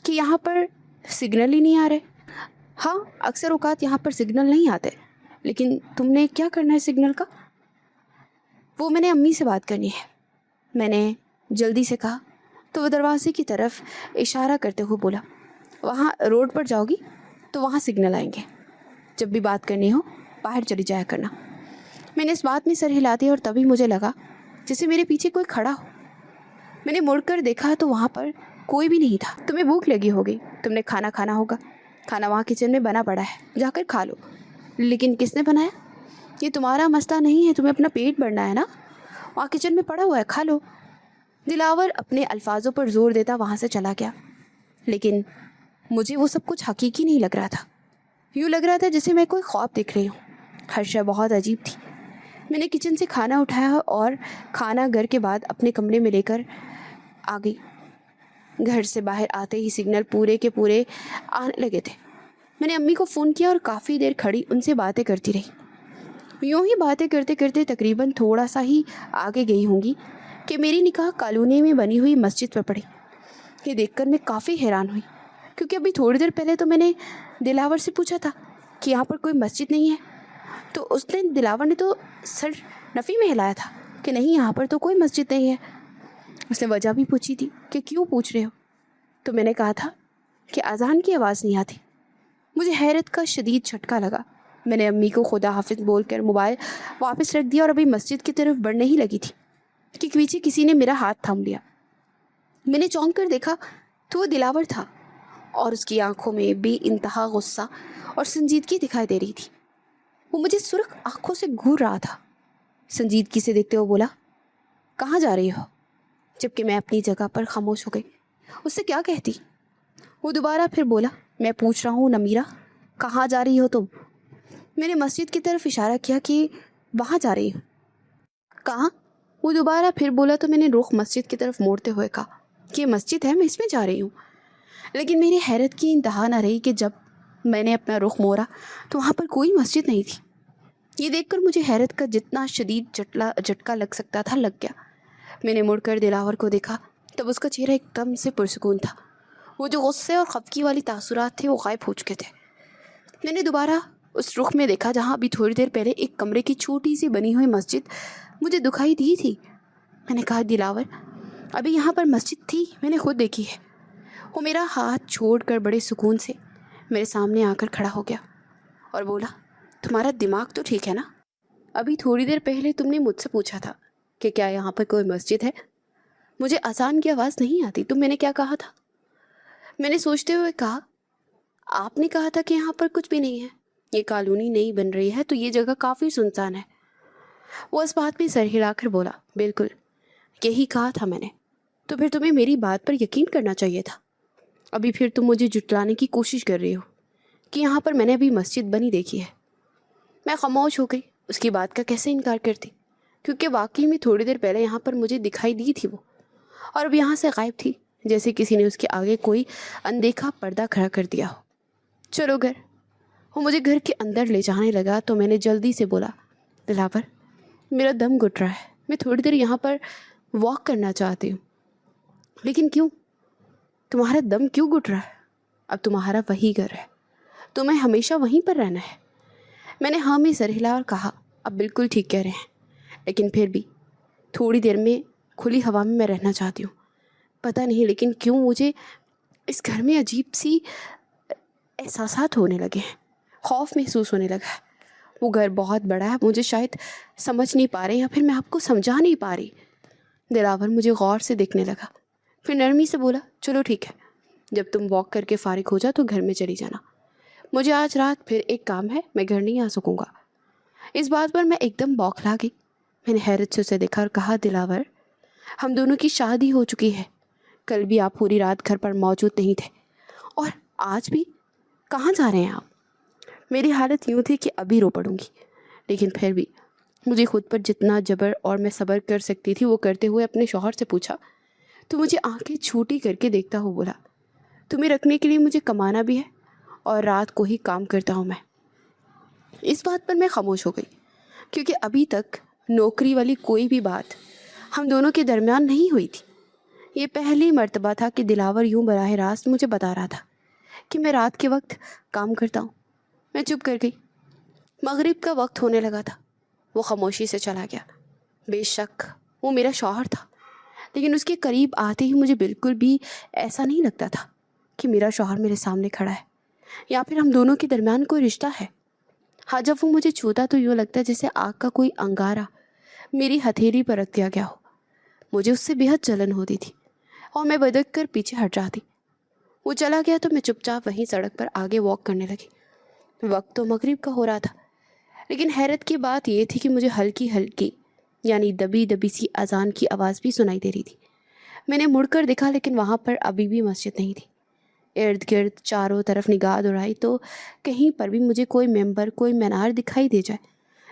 A: कि यहाँ पर सिग्नल ही नहीं आ रहे। हाँ, अक्सर औकात यहाँ पर सिग्नल नहीं आते, लेकिन तुमने क्या करना है सिग्नल का? वो मैंने अम्मी से बात करनी है, मैंने जल्दी से कहा। तो वो दरवाजे की तरफ इशारा करते हुए बोला, वहाँ रोड पर जाओगी तो वहाँ सिग्नल आएंगे, जब भी बात करनी हो बाहर चली जाया करना। मैंने इस बात में सर हिला दिया और तभी मुझे लगा जैसे मेरे पीछे कोई खड़ा हो। मैंने मुड़कर देखा तो वहाँ पर कोई भी नहीं था। तुम्हें भूख लगी होगी, तुमने खाना खाना होगा, खाना वहाँ किचन में बना पड़ा है, जाकर खा लो। लेकिन किसने बनाया? ये तुम्हारा मसला नहीं है, तुम्हें अपना पेट भरना है ना, वहाँ किचन में पड़ा हुआ है, खा लो। दिलावर अपने अल्फाजों पर जोर देता वहाँ से चला गया, लेकिन मुझे वो सब कुछ हकीकी नहीं लग रहा था। यूँ लग रहा था जैसे मैं कोई ख्वाब देख रही हूँ। हर शय बहुत अजीब थी। मैंने किचन से खाना उठाया और खाना घर के बाद अपने कमरे में लेकर आ गई। घर से बाहर आते ही सिग्नल पूरे के पूरे आने लगे थे। मैंने अम्मी को फ़ोन किया और काफ़ी देर खड़ी उनसे बातें करती रही। यूँ ही बातें करते करते तकरीबन थोड़ा सा ही आगे गई होंगी कि मेरी निगाह कॉलोनी में बनी हुई मस्जिद पर पड़ी। ये देखकर मैं काफ़ी हैरान हुई, क्योंकि अभी थोड़ी देर पहले तो मैंने दिलावर से पूछा था कि यहाँ पर कोई मस्जिद नहीं है, तो उसने दिलावर ने तो सर नफ़ी में हिलाया था कि नहीं, यहाँ पर तो कोई मस्जिद नहीं है। उसने वजह भी पूछी थी कि क्यों पूछ रहे हो, तो मैंने कहा था कि अजान की आवाज़ नहीं आती। मुझे हैरत का शदीद झटका लगा। मैंने अम्मी को खुदा हाफिज़ बोलकर मोबाइल वापस रख दिया और अभी मस्जिद की तरफ बढ़ने ही लगी थी कि पीछे किसी ने मेरा हाथ थाम लिया। मैंने चौंक कर देखा तो वो दिलावर था और उसकी आंखों में बेइंतहा गुस्सा और संजीदगी दिखाई दे रही थी। वो मुझे सुर्ख आंखों से घूर रहा था। संजीदगी से देखते हुए बोला, कहाँ जा रही हो? जबकि मैं अपनी जगह पर खामोश हो गई। उससे क्या कहती? वो दोबारा फिर बोला, मैं पूछ रहा हूँ नमीरा, कहाँ जा रही हो तुम? मैंने मस्जिद की तरफ इशारा किया कि वहाँ जा रही हूँ। कहाँ? वो दोबारा फिर बोला तो मैंने रुख मस्जिद की तरफ मोड़ते हुए कहा कि मस्जिद है, मैं इसमें जा रही हूँ। लेकिन मेरी हैरत की इंतहा न रही कि जब मैंने अपना रुख मोड़ा तो वहाँ पर कोई मस्जिद नहीं थी। ये देखकर मुझे हैरत का जितना शदीद झटका लग सकता था लग गया। मैंने मुड़कर दिलावर को देखा, तब उसका चेहरा एकदम से पुरसुकून था। वो जो गुस्से और खफगी वाली तासुरात थे वो गायब हो चुके थे। मैंने दोबारा उस रुख में देखा जहाँ अभी थोड़ी देर पहले एक कमरे की छोटी सी बनी हुई मस्जिद मुझे दिखाई दी थी। मैंने कहा, दिलावर, अभी यहाँ पर मस्जिद थी, मैंने खुद देखी है। वो मेरा हाथ छोड़कर बड़े सुकून से मेरे सामने आकर खड़ा हो गया और बोला, तुम्हारा दिमाग तो ठीक है ना? अभी थोड़ी देर पहले तुमने मुझसे पूछा था कि क्या यहाँ पर कोई मस्जिद है। मुझे अजान की आवाज़ नहीं आती, तो मैंने क्या कहा था? मैंने सोचते हुए कहा, आपने कहा था कि यहाँ पर कुछ भी नहीं है, ये कॉलोनी नई बन रही है तो ये जगह काफ़ी सुनसान है। वो इस बात में सर हिलाकर बोला, बिल्कुल यही कहा था मैंने। तो फिर तुम्हें मेरी बात पर यकीन करना चाहिए था। अभी फिर तुम मुझे जुटलाने की कोशिश कर रही हो कि यहाँ पर मैंने अभी मस्जिद बनी देखी है। मैं खामोश हो गई। उसकी बात का कैसे इनकार करती, क्योंकि वाकई में थोड़ी देर पहले यहाँ पर मुझे दिखाई दी थी वो, और अब यहाँ से गायब थी, जैसे किसी ने उसके आगे कोई अनदेखा पर्दा खड़ा कर दिया हो। चलो घर। वो मुझे घर के अंदर ले जाने लगा तो मैंने जल्दी से बोला, दिलावर, मेरा दम घुट रहा है, मैं थोड़ी देर यहाँ पर वॉक करना चाहती हूँ। लेकिन क्यों? तुम्हारा दम क्यों घुट रहा है? अब तुम्हारा वही घर है, तुम्हें हमेशा वहीं पर रहना है। मैंने हाँ में सर हिला और कहा, अब बिल्कुल ठीक कह रहे हैं, लेकिन फिर भी थोड़ी देर में खुली हवा में मैं रहना चाहती हूँ। पता नहीं लेकिन क्यों मुझे इस घर में अजीब सी एहसासात होने लगे हैं, खौफ महसूस होने लगा है। वो घर बहुत बड़ा है, मुझे शायद समझ नहीं पा रहे या फिर मैं आपको समझा नहीं पा रही। दिलावर मुझे गौर से देखने लगा, फिर नरमी से बोला, चलो ठीक है, जब तुम वॉक करके फारिग हो जाओ तो घर में चली जाना। मुझे आज रात फिर एक काम है, मैं घर नहीं आ सकूँगा। इस बात पर मैं एकदम बौखला गई। मैंने हैरत से उसे देखा और कहा, दिलावर, हम दोनों की शादी हो चुकी है। कल भी आप पूरी रात घर पर मौजूद नहीं थे, और आज भी। कहाँ जा रहे हैं आप? मेरी हालत यूँ थी कि अभी रो पड़ूंगी, लेकिन फिर भी مجھے خود پر جتنا جبر اور میں صبر کر سکتی تھی وہ کرتے ہوئے اپنے شوہر سے پوچھا تو مجھے آنکھیں چھوٹی کر کے دیکھتا ہو بولا تمہیں رکھنے کے لیے مجھے کمانا بھی ہے اور رات کو ہی کام کرتا ہوں میں۔ اس بات پر میں خاموش ہو گئی کیونکہ ابھی تک نوکری والی کوئی بھی بات ہم دونوں کے درمیان نہیں ہوئی تھی۔ یہ پہلی مرتبہ تھا کہ دلاور یوں براہ راست مجھے بتا رہا تھا کہ میں رات کے وقت کام کرتا ہوں۔ میں چپ کر گئی۔ مغرب کا وقت ہونے لگا تھا۔ وہ خاموشی سے چلا گیا۔ بے شک وہ میرا شوہر تھا، لیکن اس کے قریب آتے ہی مجھے بالکل بھی ایسا نہیں لگتا تھا کہ میرا شوہر میرے سامنے کھڑا ہے یا پھر ہم دونوں کے درمیان کوئی رشتہ ہے۔ ہاں، جب وہ مجھے چھوتا تو یوں لگتا جیسے آگ کا کوئی انگارہ میری ہتھیلی پر رکھ دیا گیا ہو۔ مجھے اس سے بے حد جلن ہوتی تھی اور میں بدک کر پیچھے ہٹ جاتی۔ وہ چلا گیا تو میں چپ چاپ وہیں سڑک پر آگے واک کرنے لگی۔ وقت تو مغرب کا ہو رہا تھا، لیکن حیرت کی بات یہ تھی کہ مجھے ہلکی ہلکی یعنی دبی دبی سی اذان کی آواز بھی سنائی دے رہی تھی۔ میں نے مڑ کر دیکھا لیکن وہاں پر ابھی بھی مسجد نہیں تھی۔ ارد گرد چاروں طرف نگاہ دوڑائی تو کہیں پر بھی مجھے کوئی ممبر کوئی مینار دکھائی دے جائے،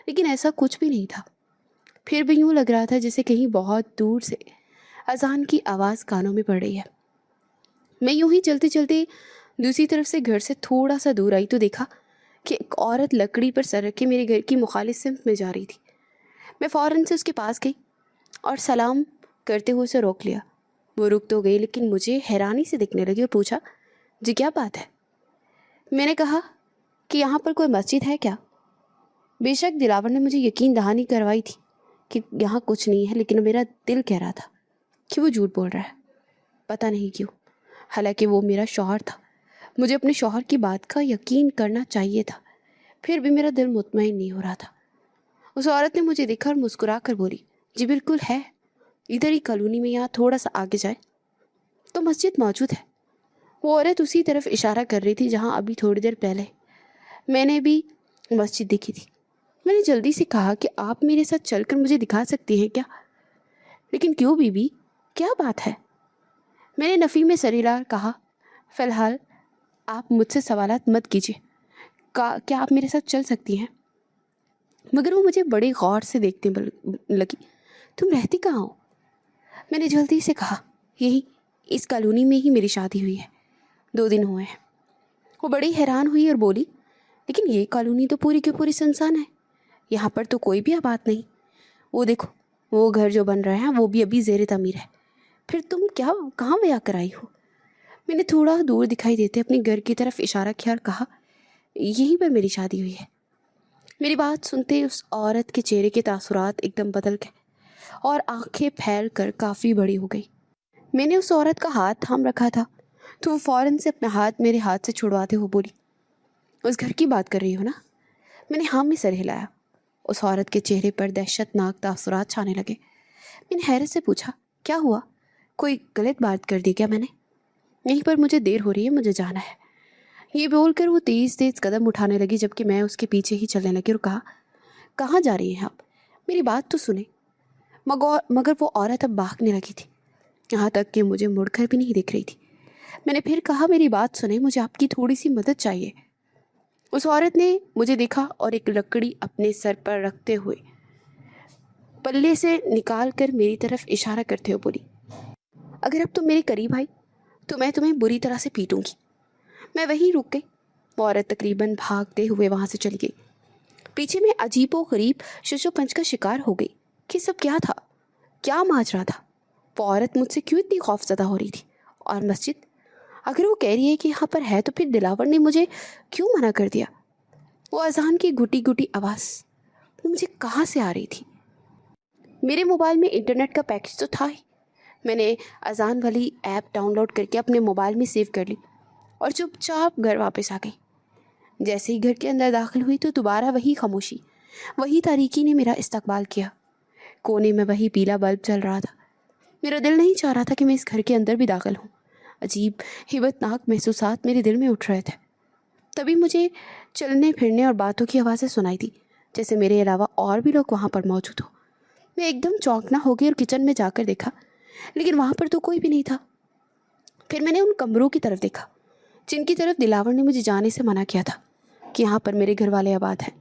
A: لیکن ایسا کچھ بھی نہیں تھا۔ پھر بھی یوں لگ رہا تھا جیسے کہیں بہت دور سے اذان کی آواز کانوں میں پڑ رہی ہے۔ میں یوں ہی چلتے چلتے دوسری طرف سے گھر سے تھوڑا سا دور آئی تو دیکھا کہ ایک عورت لکڑی پر سر رکھ کے میرے گھر کی مخالف سمت میں جا رہی تھی۔ میں فوراً سے اس کے پاس گئی اور سلام کرتے ہوئے اسے روک لیا۔ وہ رک تو گئی لیکن مجھے حیرانی سے دیکھنے لگی اور پوچھا جی کیا بات ہے؟ میں نے کہا کہ یہاں پر کوئی مسجد ہے کیا؟ بے شک دلاور نے مجھے یقین دہانی کروائی تھی کہ یہاں کچھ نہیں ہے، لیکن میرا دل کہہ رہا تھا کہ وہ جھوٹ بول رہا ہے، پتہ نہیں کیوں، حالانکہ وہ میرا شوہر تھا۔ مجھے اپنے شوہر کی بات کا یقین کرنا چاہیے تھا، پھر بھی میرا دل مطمئن نہیں ہو رہا تھا۔ اس عورت نے مجھے دیکھا اور مسکرا کر بولی جی بالکل ہے، ادھر ہی کالونی میں، یہاں تھوڑا سا آگے جائے تو مسجد موجود ہے۔ وہ عورت اسی طرف اشارہ کر رہی تھی جہاں ابھی تھوڑی دیر پہلے میں نے بھی مسجد دیکھی تھی۔ میں نے جلدی سے کہا کہ آپ میرے ساتھ چل کر مجھے دکھا سکتی ہیں کیا؟ لیکن کیوں بی بی، کیا بات ہے؟ میں نے نفی میں سر ہلا کہا فی الحال آپ مجھ سے سوالات مت کیجیے، کیا آپ میرے ساتھ چل سکتی ہیں؟ مگر وہ مجھے بڑے غور سے دیکھنے لگی۔ تم رہتی کہاں ہو؟ میں نے جلدی سے کہا یہی اس کالونی میں ہی میری شادی ہوئی ہے، 2 دن ہوئے ہیں۔ وہ بڑی حیران ہوئی اور بولی لیکن یہ کالونی تو پوری کی پوری سنسان ہے، یہاں پر تو کوئی بھی آباد نہیں۔ وہ دیکھو وہ گھر جو بن رہا ہے وہ بھی ابھی زیر تعمیر ہے۔ پھر تم کہاں بیاہ کر آئی ہو؟ میں نے تھوڑا دور دکھائی دیتے اپنے گھر کی طرف اشارہ کیا اور کہا یہیں پر میری شادی ہوئی ہے۔ میری بات سنتے اس عورت کے چہرے کے تاثرات ایک دم بدل گئے اور آنکھیں پھیل کر کافی بڑی ہو گئی۔ میں نے اس عورت کا ہاتھ تھام رکھا تھا تو وہ فوراً سے اپنا ہاتھ میرے ہاتھ سے چھڑواتے ہوئے بولی اس گھر کی بات کر رہی ہو نا؟ میں نے ہاں میں سر ہلایا۔ اس عورت کے چہرے پر دہشت ناک تاثرات چھانے لگے۔ میں نے حیرت سے پوچھا کیا ہوا؟ کوئی غلط بات کر دی کیا میں نے؟ یہیں پر مجھے دیر ہو رہی ہے، مجھے جانا ہے۔ یہ بول کر وہ تیز تیز قدم اٹھانے لگی جبکہ میں اس کے پیچھے ہی چلنے لگی اور کہا کہاں جا رہی ہیں آپ؟ میری بات تو سنیں۔ مگر وہ عورت اب بھاگنے لگی تھی، یہاں تک کہ مجھے مڑ کر بھی نہیں دیکھ رہی تھی۔ میں نے پھر کہا میری بات سنیں، مجھے آپ کی تھوڑی سی مدد چاہیے۔ اس عورت نے مجھے دیکھا اور ایک لکڑی اپنے سر پر رکھتے ہوئے پلے سے نکال کر میری طرف اشارہ کرتے ہوئے بولی اگر اب تم میرے قریب آئی تو میں تمہیں بری طرح سے پیٹوں گی۔ میں وہیں رک گئی۔ وہ عورت تقریباً بھاگتے ہوئے وہاں سے چلی گئی۔ پیچھے میں عجیب و غریب شش و پنج کا شکار ہو گئی کہ سب کیا تھا، کیا ماجرا تھا؟ وہ عورت مجھ سے کیوں اتنی خوف زدہ ہو رہی تھی؟ اور مسجد اگر وہ کہہ رہی ہے کہ یہاں پر ہے تو پھر دلاور نے مجھے کیوں منع کر دیا؟ وہ اذان کی گھٹی گھٹی آواز وہ مجھے کہاں سے آ رہی تھی؟ میرے موبائل میں انٹرنیٹ کا پیکج تو تھا ہی۔ میں نے اذان والی ایپ ڈاؤن لوڈ کر کے اپنے موبائل میں سیو کر لی اور چپ چاپ گھر واپس آ گئی۔ جیسے ہی گھر کے اندر داخل ہوئی تو دوبارہ وہی خاموشی، وہی تاریکی نے میرا استقبال کیا۔ کونے میں وہی پیلا بلب جل رہا تھا۔ میرا دل نہیں چاہ رہا تھا کہ میں اس گھر کے اندر بھی داخل ہوں۔ عجیب ہیبت ناک محسوسات میرے دل میں اٹھ رہے تھے۔ تبھی مجھے چلنے پھرنے اور باتوں کی آوازیں سنائی تھی، جیسے میرے علاوہ اور بھی لوگ وہاں پر موجود ہوں۔ میں ایک دم چونکنا ہو گئی اور کچن میں جا کر دیکھا، لیکن وہاں پر تو کوئی بھی نہیں تھا۔ پھر میں نے ان کمروں کی طرف دیکھا جن کی طرف دلاور نے مجھے جانے سے منع کیا تھا کہ یہاں پر میرے گھر والے آباد ہیں۔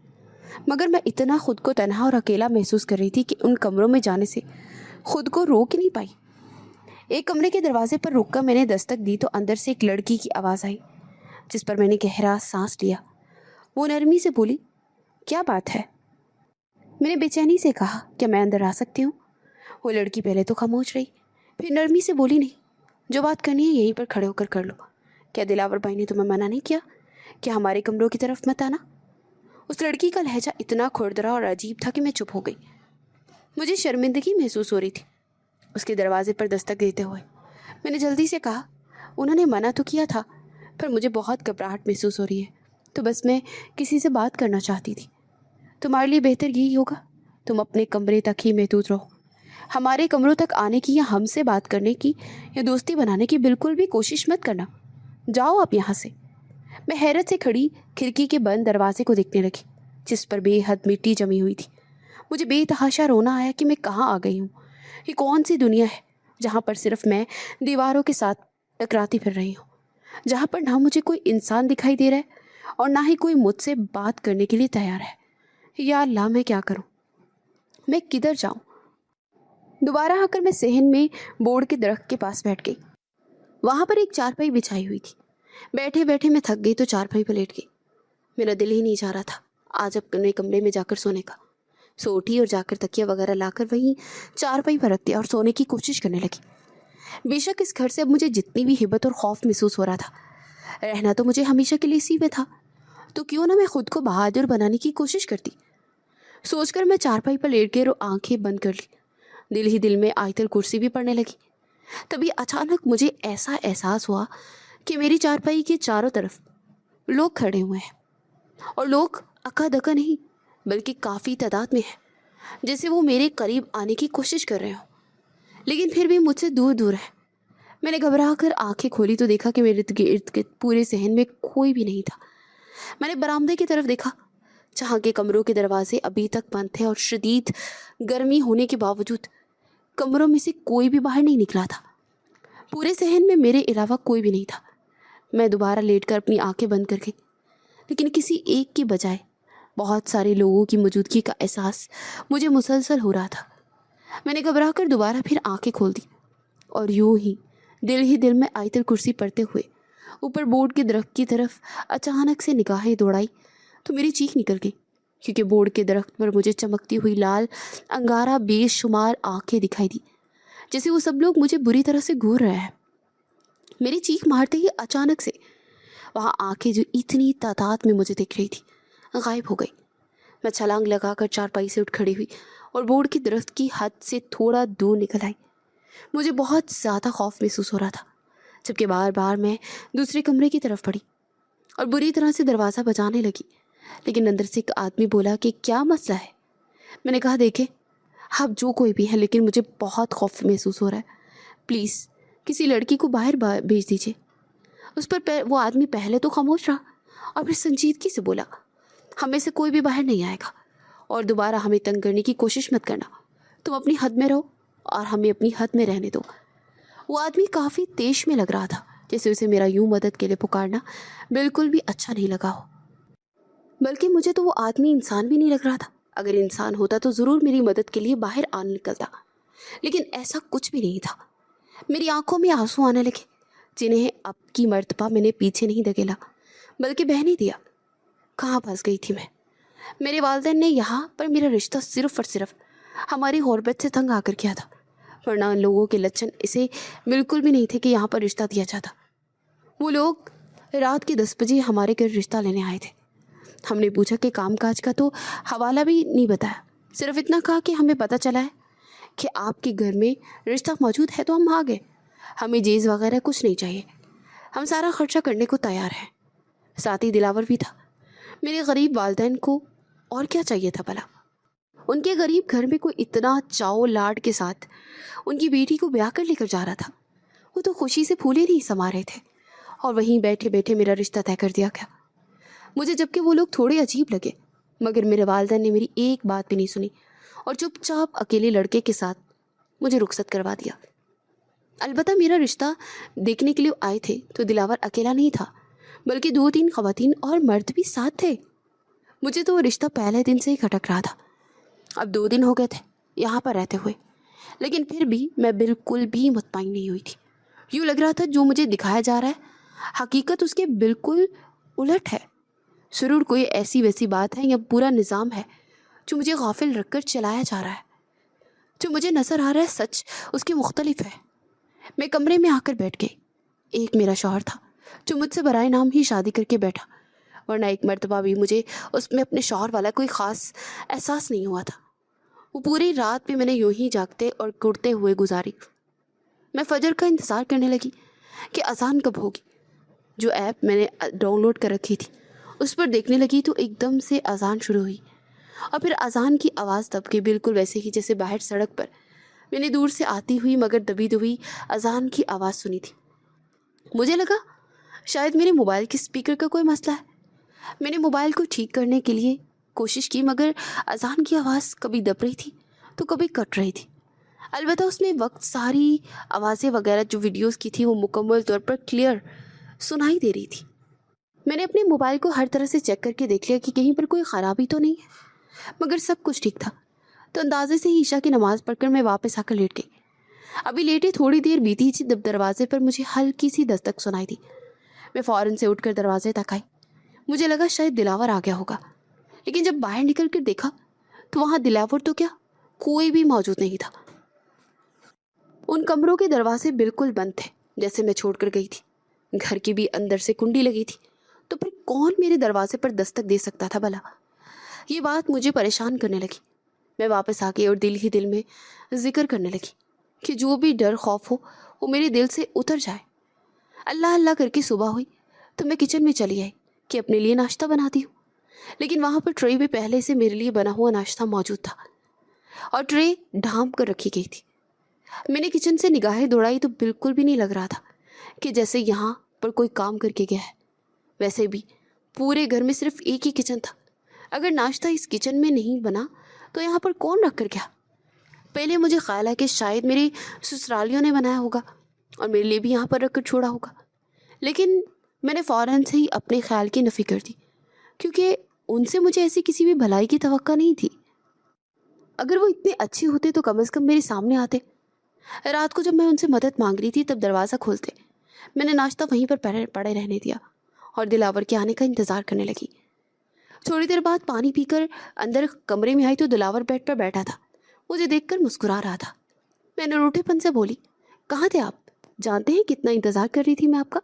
A: मगर मैं इतना खुद को तन्हा और अकेला महसूस कर रही थी कि उन कमरों में जाने से खुद को रोक ही नहीं पाई। एक कमरे के दरवाजे पर रुककर मैंने दस्तक दी तो अंदर से एक लड़की की आवाज़ आई, जिस पर मैंने गहरा सांस लिया। वो नरमी से बोली, क्या बात है? मैंने बेचैनी से कहा, क्या मैं अंदर आ सकती हूँ? वो लड़की पहले तो खामोश रही, फिर नरमी से बोली, नहीं, जो बात करनी है यहीं पर खड़े होकर कर लो। क्या दिलावर भाई ने तुम्हें मना नहीं किया? क्या हमारे कमरों की तरफ मत आना? उस लड़की का लहजा इतना खुरदरा और अजीब था कि मैं चुप हो गई। मुझे शर्मिंदगी महसूस हो रही थी। उसके दरवाजे पर दस्तक देते हुए मैंने जल्दी से कहा, उन्होंने मना तो किया था, पर मुझे बहुत घबराहट महसूस हो रही है, तो बस मैं किसी से बात करना चाहती थी। तुम्हारे लिए बेहतर यही होगा, तुम अपने कमरे तक ही महदूद रहो। हमारे कमरों तक आने की या हमसे बात करने की या दोस्ती बनाने की बिल्कुल भी कोशिश मत करना। जाओ आप यहाँ से। मैं हैरत से खड़ी खिड़की के बंद दरवाजे को देखने लगी, जिस पर बेहद मिट्टी जमी हुई थी। मुझे बेतहाशा रोना आया कि मैं कहाँ आ गई हूँ। ये कौन सी दुनिया है जहाँ पर सिर्फ मैं दीवारों के साथ टकराती फिर रही हूँ, जहाँ पर ना मुझे कोई इंसान दिखाई दे रहा है और ना ही कोई मुझसे बात करने के लिए तैयार है। या अल्लाह, मैं क्या करूँ? मैं किधर जाऊँ? दोबारा आकर मैं सहन में बोर्ड के दरख्त के पास बैठ गई। वहाँ पर एक चारपाई बिछाई हुई थी। बैठे बैठे मैं थक गई तो चारपाई पर लेट गई। मेरा दिल ही नहीं चाह रहा था आज अपने कमरे में जाकर सोने का। सो उठी और जाकर तकिया वगैरह लाकर वहीं चारपाई पर रख दिया और सोने की कोशिश करने लगी। बेशक इस घर से अब मुझे जितनी भी हिम्मत और खौफ महसूस हो रहा था, रहना तो मुझे हमेशा के लिए इसी में था, तो क्यों ना मैं खुद को बहादुर बनाने की कोशिश करती। सोचकर मैं चारपाई पर लेट गई और आंखें बंद कर ली। दिल ही दिल में आयतल कुर्सी भी पढ़ने लगी। तभी अचानक मुझे ऐसा एहसास हुआ कि मेरी चारपाई के चारों तरफ लोग खड़े हुए हैं, और लोग अक्का दक्का नहीं बल्कि काफ़ी तादाद में हैं, जैसे वो मेरे करीब आने की कोशिश कर रहे हों, लेकिन फिर भी मुझसे दूर दूर है। मैंने घबरा कर आंखें खोली तो देखा कि मेरे इर्द गिर्द पूरे सहन में कोई भी नहीं था। मैंने बरामदे की तरफ देखा, जहाँ के कमरों के दरवाजे अभी तक बंद थे और शदीद गर्मी होने के बावजूद कमरों में से कोई भी बाहर नहीं निकला था। पूरे सहन में मेरे अलावा कोई भी नहीं था। मैं दोबारा लेटकर अपनी आंखें बंद कर गई, लेकिन किसी एक की बजाय बहुत सारे लोगों की मौजूदगी का एहसास मुझे मुसलसल हो रहा था। मैंने घबरा कर दोबारा फिर आंखें खोल दी और यूं ही दिल में आयतल कुर्सी पढ़ते हुए ऊपर बोर्ड के दरख्त की तरफ अचानक से निगाहें दौड़ाई तो मेरी चीख निकल गई, क्योंकि बोर्ड के दरख्त पर मुझे चमकती हुई लाल अंगारा बेशुमार आंखें दिखाई दी, जैसे वो सब लोग मुझे बुरी तरह से घूर रहे हैं। मेरी चीख मारते ही अचानक से वहाँ आंखें जो इतनी तादाद में मुझे दिख रही थी गायब हो गई। मैं छलांग लगाकर चारपाई से उठ खड़ी हुई और बोर्ड की दरख्त की हद से थोड़ा दूर निकल आई। मुझे बहुत ज़्यादा खौफ महसूस हो रहा था, जबकि बार बार मैं दूसरे कमरे की तरफ बढ़ी और बुरी तरह से दरवाज़ा बजाने लगी, लेकिन अंदर से एक आदमी बोला कि क्या मसला है। मैंने कहा, देखे आप जो कोई भी है, लेकिन मुझे बहुत खौफ महसूस हो रहा है, प्लीज़ किसी लड़की को बाहर भेज दीजिए। उस पर वो आदमी पहले तो खामोश रहा और फिर संजीदगी से बोला, हमें से कोई भी बाहर नहीं आएगा और दोबारा हमें तंग करने की कोशिश मत करना। तुम अपनी हद में रहो और हमें अपनी हद में रहने दो। वो आदमी काफ़ी तेज में लग रहा था, जैसे उसे मेरा यूं मदद के लिए पुकारना बिल्कुल भी अच्छा नहीं लगा हो। बल्कि मुझे तो वो आदमी इंसान भी नहीं लग रहा था। अगर इंसान होता तो ज़रूर मेरी मदद के लिए बाहर आ निकलता, लेकिन ऐसा कुछ भी नहीं था। मेरी आंखों में आंसू आने लगे, जिन्हें अब की मर्तबा मैंने पीछे नहीं धकेला बल्कि बहने दिया। कहाँ फंस गई थी मैं? मेरे वालिदैन ने यहाँ पर मेरा रिश्ता सिर्फ और सिर्फ हमारी गुर्बत से तंग आकर किया था, वरना उन लोगों के लक्षण इसे बिल्कुल भी नहीं थे कि यहाँ पर रिश्ता दिया जाता। वो लोग रात के 10 बजे हमारे घर रिश्ता लेने आए थे। हमने पूछा कि कामकाज का तो हवाला भी नहीं बताया, सिर्फ इतना कहा कि हमें पता चला है कि आपके घर में रिश्ता मौजूद है, तो हम आ गए। हमें जेज़ वगैरह कुछ नहीं चाहिए, हम सारा खर्चा करने को तैयार हैं। साथ ही दिलावर भी था। मेरे गरीब वालिदैन को और क्या चाहिए था भला? उनके गरीब घर में कोई इतना चाव लाड के साथ उनकी बेटी को ब्याह कर लेकर जा रहा था। वो तो खुशी से फूले नहीं समा रहे थे और वहीं बैठे बैठे मेरा रिश्ता तय कर दिया गया। मुझे जबकि वो लोग थोड़े अजीब लगे, मगर मेरे वालिदैन ने मेरी एक बात भी नहीं सुनी और चुपचाप अकेले लड़के के साथ मुझे रुखसत करवा दिया। अलबत्ता मेरा रिश्ता देखने के लिए आए थे तो दिलावर अकेला नहीं था, बल्कि 2-3 ख़वातीन और मर्द भी साथ थे। मुझे तो वो रिश्ता पहले दिन से ही खटक रहा था। अब 2 दिन हो गए थे यहाँ पर रहते हुए, लेकिन फिर भी मैं बिल्कुल भी मुतमईन नहीं हुई थी। यूँ लग रहा था जो मुझे दिखाया जा रहा है हकीकत उसके बिल्कुल उलट है। ज़रूर कोई ऐसी वैसी बात है या पूरा निज़ाम है जो मुझे गाफिल रखकर चलाया जा रहा है। जो मुझे नज़र आ रहा है सच उसके मुख्तलिफ है। मैं कमरे में आकर बैठ गई। एक मेरा शौहर था जो मुझसे बराए नाम ही शादी करके बैठा, वरना एक मर्तबा भी मुझे उसमें अपने शौहर वाला कोई ख़ास एहसास नहीं हुआ था। वो पूरी रात भी मैंने यूं ही जागते और कुड़ते हुए गुजारी। मैं फजर का इंतज़ार करने लगी कि अजान कब होगी। जो ऐप मैंने डाउनलोड कर रखी थी उस पर देखने लगी तो एकदम से अजान शुरू हुई और फिर अजान की आवाज़ दब गई, बिल्कुल वैसे ही जैसे बाहर सड़क पर मैंने दूर से आती हुई मगर दबी दबी अजान की आवाज़ सुनी थी। मुझे लगा शायद मेरे मोबाइल के स्पीकर का कोई मसला है। मैंने मोबाइल को ठीक करने के लिए कोशिश की मगर अजान की आवाज़ कभी दब रही थी तो कभी कट रही थी। अलबत्ता उसमें वक्त सारी आवाज़ें वगैरह जो वीडियोस की थी वो मुकम्मल तौर पर क्लियर सुनाई दे रही थी। मैंने अपने मोबाइल को हर तरह से चेक करके देख लिया कि कहीं पर कोई ख़राबी तो नहीं है, मगर सब कुछ ठीक था। तो अंदाजे से ही ईशा की नमाज़ पढ़कर मैं वापस आकर लेट गई। अभी लेटे थोड़ी देर बीती थी जब दरवाजे पर मुझे हल्की सी दस्तक सुनाई दी। मैं फ़ौरन से उठकर दरवाजे तक आई। मुझे लगा शायद दिलावर आ गया होगा, लेकिन जब बाहर निकल कर देखा तो वहाँ दिलावर तो क्या कोई भी मौजूद नहीं था। उन कमरों के दरवाजे बिल्कुल बंद थे जैसे मैं छोड़ कर गई थी। घर की भी अंदर से कुंडी लगी थी, तो फिर कौन मेरे दरवाजे पर दस्तक दे सकता था भला? ये बात मुझे परेशान करने लगी। मैं वापस आ गई और दिल ही दिल में जिक्र करने लगी कि जो भी डर खौफ हो वो मेरे दिल से उतर जाए। अल्लाह अल्लाह करके सुबह हुई तो मैं किचन में चली आई कि अपने लिए नाश्ता बनाती हूँ, लेकिन वहाँ पर ट्रे में पहले से मेरे लिए बना हुआ नाश्ता मौजूद था और ट्रे ढांप कर रखी गई थी। मैंने किचन से निगाहें दौड़ाई तो बिल्कुल भी नहीं लग रहा था कि जैसे यहाँ पर कोई काम करके गया है। वैसे भी पूरे घर में सिर्फ एक ही किचन था। अगर नाश्ता इस किचन में नहीं बना तो यहाँ पर कौन रख कर गया? पहले मुझे ख्याल है कि शायद मेरे ससुरालियों ने बनाया होगा और मेरे लिए भी यहाँ पर रख कर छोड़ा होगा, लेकिन मैंने फ़ौरन से ही अपने ख्याल की नफ़ी कर दी, क्योंकि उनसे मुझे ऐसी किसी भी भलाई की तवक्को नहीं थी। अगर वो इतने अच्छे होते तो कम से कम मेरे सामने आते। रात को जब मैं उनसे मदद मांग रही थी तब दरवाज़ा खोलते। मैंने नाश्ता वहीं पर पड़े रहने दिया और दिलावर के आने का इंतज़ार करने लगी। थोड़ी देर बाद पानी पीकर अंदर कमरे में आई तो दिलावर बेड पर बैठा था। मुझे देखकर मुस्कुरा रहा था। मैंने रूठेपन से बोली, कहाँ थे आप? जानते हैं कितना इंतज़ार कर रही थी मैं आपका।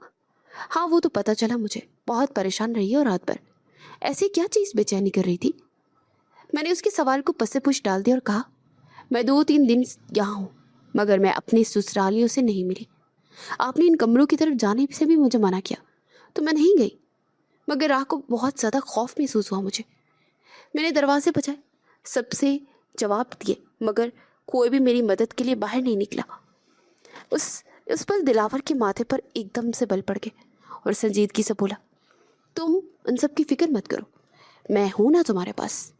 A: हाँ वो तो पता चला मुझे, बहुत परेशान रही हो रात भर। ऐसी क्या चीज़ बेचैनी कर रही थी? मैंने उसके सवाल को पसे पुछ डाल दिया और कहा, मैं 2-3 दिन यहाँ हूँ मगर मैं अपनी ससुरालियों से नहीं मिली। आपने इन कमरों की तरफ जाने से भी मुझे मना किया तो मैं नहीं गई, मगर रात को बहुत ज़्यादा खौफ महसूस हुआ मुझे। मैंने दरवाजे बजाए, सबसे जवाब दिए, मगर कोई भी मेरी मदद के लिए बाहर नहीं निकला। उस पर दिलावर के माथे पर एकदम से बल पड़ गए और संजीदगी से बोला, तुम उन सब की फिक्र मत करो, मैं हूँ ना तुम्हारे पास।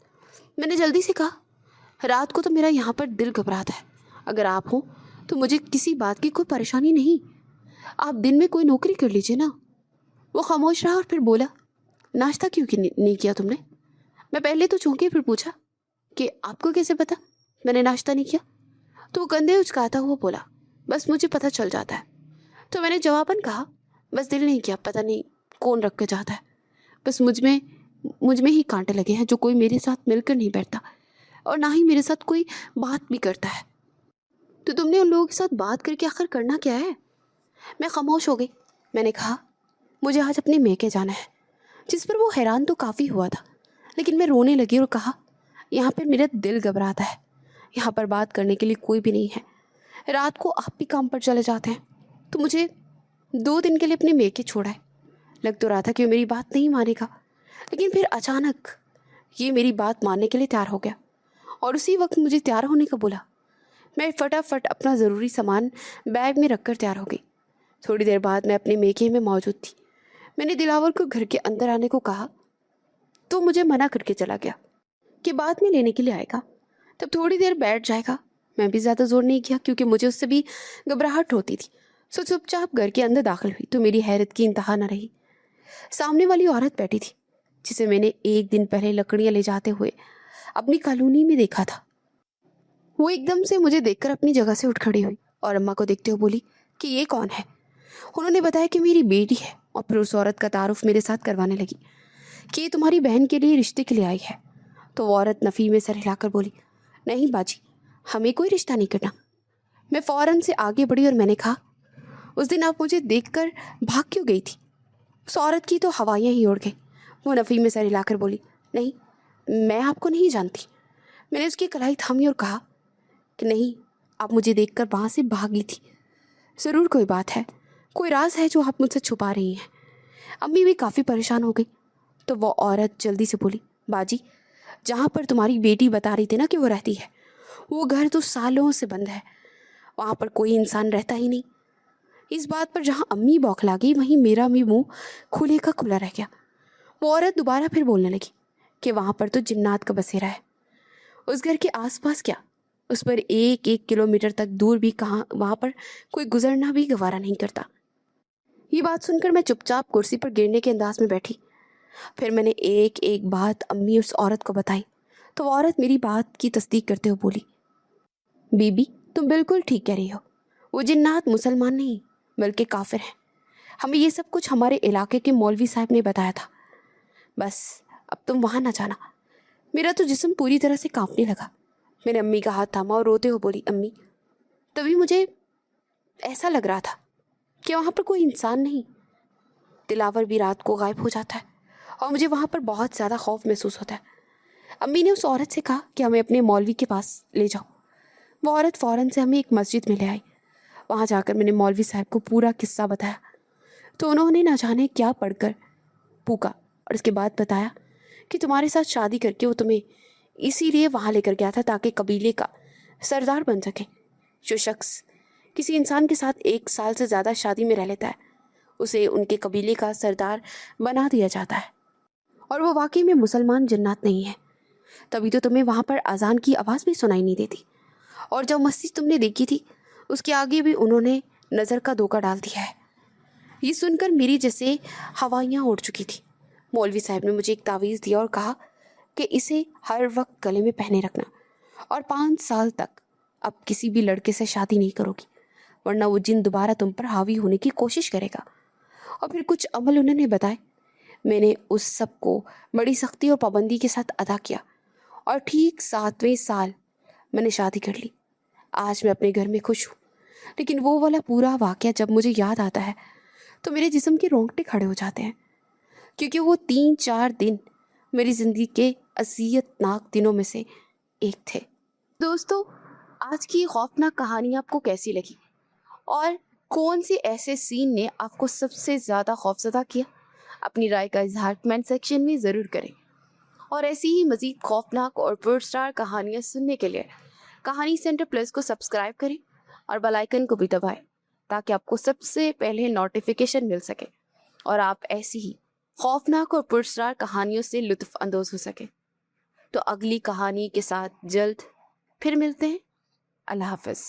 A: मैंने जल्दी से कहा, रात को तो मेरा यहाँ पर दिल घबराता है। अगर आप हो तो मुझे किसी बात की कोई परेशानी नहीं। आप दिन में कोई नौकरी कर लीजिए ना। वो खामोश रहा और फिर बोला, नाश्ता क्यों नहीं किया तुमने? मैं पहले तो चौंकी, फिर पूछा कि आपको कैसे पता मैंने नाश्ता नहीं किया? तो वो कंधे उचकाता हुआ बोला, बस मुझे पता चल जाता है। तो मैंने जवाबन कहा, बस दिल नहीं किया, पता नहीं कौन रख के जाता है। बस मुझ में ही कांटे लगे हैं जो कोई मेरे साथ मिलकर नहीं बैठता और ना ही मेरे साथ कोई बात भी करता है। तो तुमने उन लोगों के साथ बात करके आखिर करना क्या है? मैं खामोश हो गई। मैंने कहा, मुझे आज अपने मेके जाना है। जिस पर वो हैरान तो काफ़ी हुआ था, लेकिन मैं रोने लगी और कहा, यहाँ पर मेरा दिल घबराता है। यहाँ पर बात करने के लिए कोई भी नहीं है। रात को आप भी काम पर चले जाते हैं, तो मुझे 2 दिन के लिए अपने मेके छोड़ा है। लग तो रहा था कि वो मेरी बात नहीं मानेगा, लेकिन फिर अचानक ये मेरी बात मानने के लिए तैयार हो गया और उसी वक्त मुझे तैयार होने का बोला। मैं फटाफट अपना ज़रूरी सामान बैग में रखकर तैयार हो गई। थोड़ी देर बाद मैं अपने मेके में मौजूद थी। मैंने दिलावर को घर के अंदर आने को कहा तो मुझे मना करके चला गया कि बाद में लेने के लिए आएगा, तब थोड़ी देर बैठ जाएगा। मैं भी ज़्यादा जोर नहीं किया क्योंकि मुझे उससे भी घबराहट होती थी। सो चुपचाप घर के अंदर दाखिल हुई तो मेरी हैरत की इंतहा न रही। सामने वाली औरत बैठी थी। जिसे मैंने एक दिन पहले लकड़ियाँ ले जाते हुए अपनी कॉलोनी में देखा था। वो एकदम से मुझे देखकर अपनी जगह से उठ खड़ी हुई और अम्मा को देखते हुए बोली कि ये कौन है। उन्होंने बताया कि मेरी बेटी है और फिर उस औरत का तारुफ मेरे साथ करवाने लगी कि ये तुम्हारी बहन के लिए रिश्ते के लिए आई है। तो वो औरत नफ़ी में सर हिलाकर बोली, नहीं बाजी, हमें कोई रिश्ता नहीं करना। मैं फ़ौरन से आगे बढ़ी और मैंने कहा, उस दिन आप मुझे देखकर भाग क्यों गई थी? उस औरत की तो हवाइयाँ ही उड़ गई। वो नफ़ी में सर हिलाकर बोली, नहीं, मैं आपको नहीं जानती। मैंने उसकी कलाई थामी और कहा कि नहीं, आप मुझे देखकर वहाँ से भागी थी। ज़रूर कोई बात है, कोई राज है जो आप मुझसे छुपा रही हैं। अम्मी भी काफ़ी परेशान हो गई। तो वो औरत जल्दी से बोली, बाजी, जहाँ पर तुम्हारी बेटी बता रही थी ना कि वो रहती है, वो घर तो सालों से बंद है, वहाँ पर कोई इंसान रहता ही नहीं। इस बात पर जहाँ अम्मी बौखला गई, वहीं मेरा भी मुंह खुले का खुला रह गया। वो औरत दोबारा फिर बोलने लगी कि वहाँ पर तो जिन्नात का बसेरा है। उस घर के आसपास क्या, उस पर 1-1 किलोमीटर तक दूर भी कहाँ वहाँ पर कोई गुजरना भी गवारा नहीं करता। ये बात सुनकर मैं चुपचाप कुर्सी पर गिरने के अंदाज में बैठी। फिर मैंने एक एक बात अम्मी उस औरत को बताई। तो वो औरत मेरी बात की तस्दीक करते हुए बोली, बीबी, तुम बिल्कुल ठीक कह रही हो। वो जिन्नात मुसलमान नहीं बल्कि काफिर हैं। हमें ये सब कुछ हमारे इलाके के मौलवी साहब ने बताया था। बस अब तुम वहाँ ना जाना। मेरा तो जिस्म पूरी तरह से कांपने लगा। मैंने अम्मी का हाथ थामा और रोते हुए बोली, अम्मी, तभी मुझे ऐसा लग रहा था कि वहाँ पर कोई इंसान नहीं। दिलावर भी रात को गायब हो जाता है और मुझे वहाँ पर बहुत ज़्यादा खौफ महसूस होता है। अम्मी ने उस औरत से कहा कि हमें अपने मौलवी के पास ले जाओ। वो औरत फ़ौरन से हमें एक मस्जिद में ले आई। वहाँ जाकर मैंने मौलवी साहब को पूरा किस्सा बताया। तो उन्होंने ना जाने क्या पढ़कर पूका और इसके बाद बताया कि तुम्हारे साथ शादी करके वो तुम्हें इसीलिए वहाँ लेकर गया था ताकि कबीले का सरदार बन सके। जो शख्स किसी इंसान के साथ 1 साल से ज़्यादा शादी में रह लेता है, उसे उनके कबीले का सरदार बना दिया जाता है। और वो वाकई में मुसलमान जन्नत नहीं है। तभी तो तुम्हें वहाँ पर अजान की आवाज़ भी सुनाई नहीं देती। और जो मस्जिद तुमने देखी थी, उसके आगे भी उन्होंने नज़र का धोखा डाल दिया है। ये सुनकर मेरी जैसे हवाइयाँ उड़ चुकी थी। मौलवी साहब ने मुझे एक तावीज़ दिया और कहा कि इसे हर वक्त गले में पहने रखना और 5 साल तक अब किसी भी लड़के से शादी नहीं करोगी, वरना वो जिन दोबारा तुम पर हावी होने की कोशिश करेगा। और फिर कुछ अमल उन्होंने बताए। मैंने उस सब को बड़ी सख्ती और पाबंदी के साथ अदा किया और ठीक 7वें साल मैंने शादी कर ली। आज मैं अपने घर में खुश हूँ। लेकिन वो वाला पूरा वाक़या जब मुझे याद आता है तो मेरे जिस्म के रोंगटे खड़े हो जाते हैं, क्योंकि वो 3-4 दिन मेरी ज़िंदगी के अज़ियतनाक दिनों में से एक थे। दोस्तों, आज की खौफनाक कहानी आपको कैसी लगी और कौन से ऐसे सीन ने आपको सबसे ज़्यादा खौफज़दा किया? अपनी राय का इजहार कमेंट सेक्शन में ज़रूर करें। और ऐसी ही मज़ीद खौफनाक और पुरस्कार कहानियाँ सुनने के लिए कहानी सेंटर प्लस को सब्सक्राइब करें और बेल आइकन को भी दबाएं ताकि आपको सबसे पहले नोटिफिकेशन मिल सके और आप ऐसी ही खौफनाक और पुरस्कार कहानियों से लुत्फ़ अंदोज़ हो सके। तो अगली कहानी के साथ जल्द फिर मिलते हैं। अल्लाह हाफ़िज़।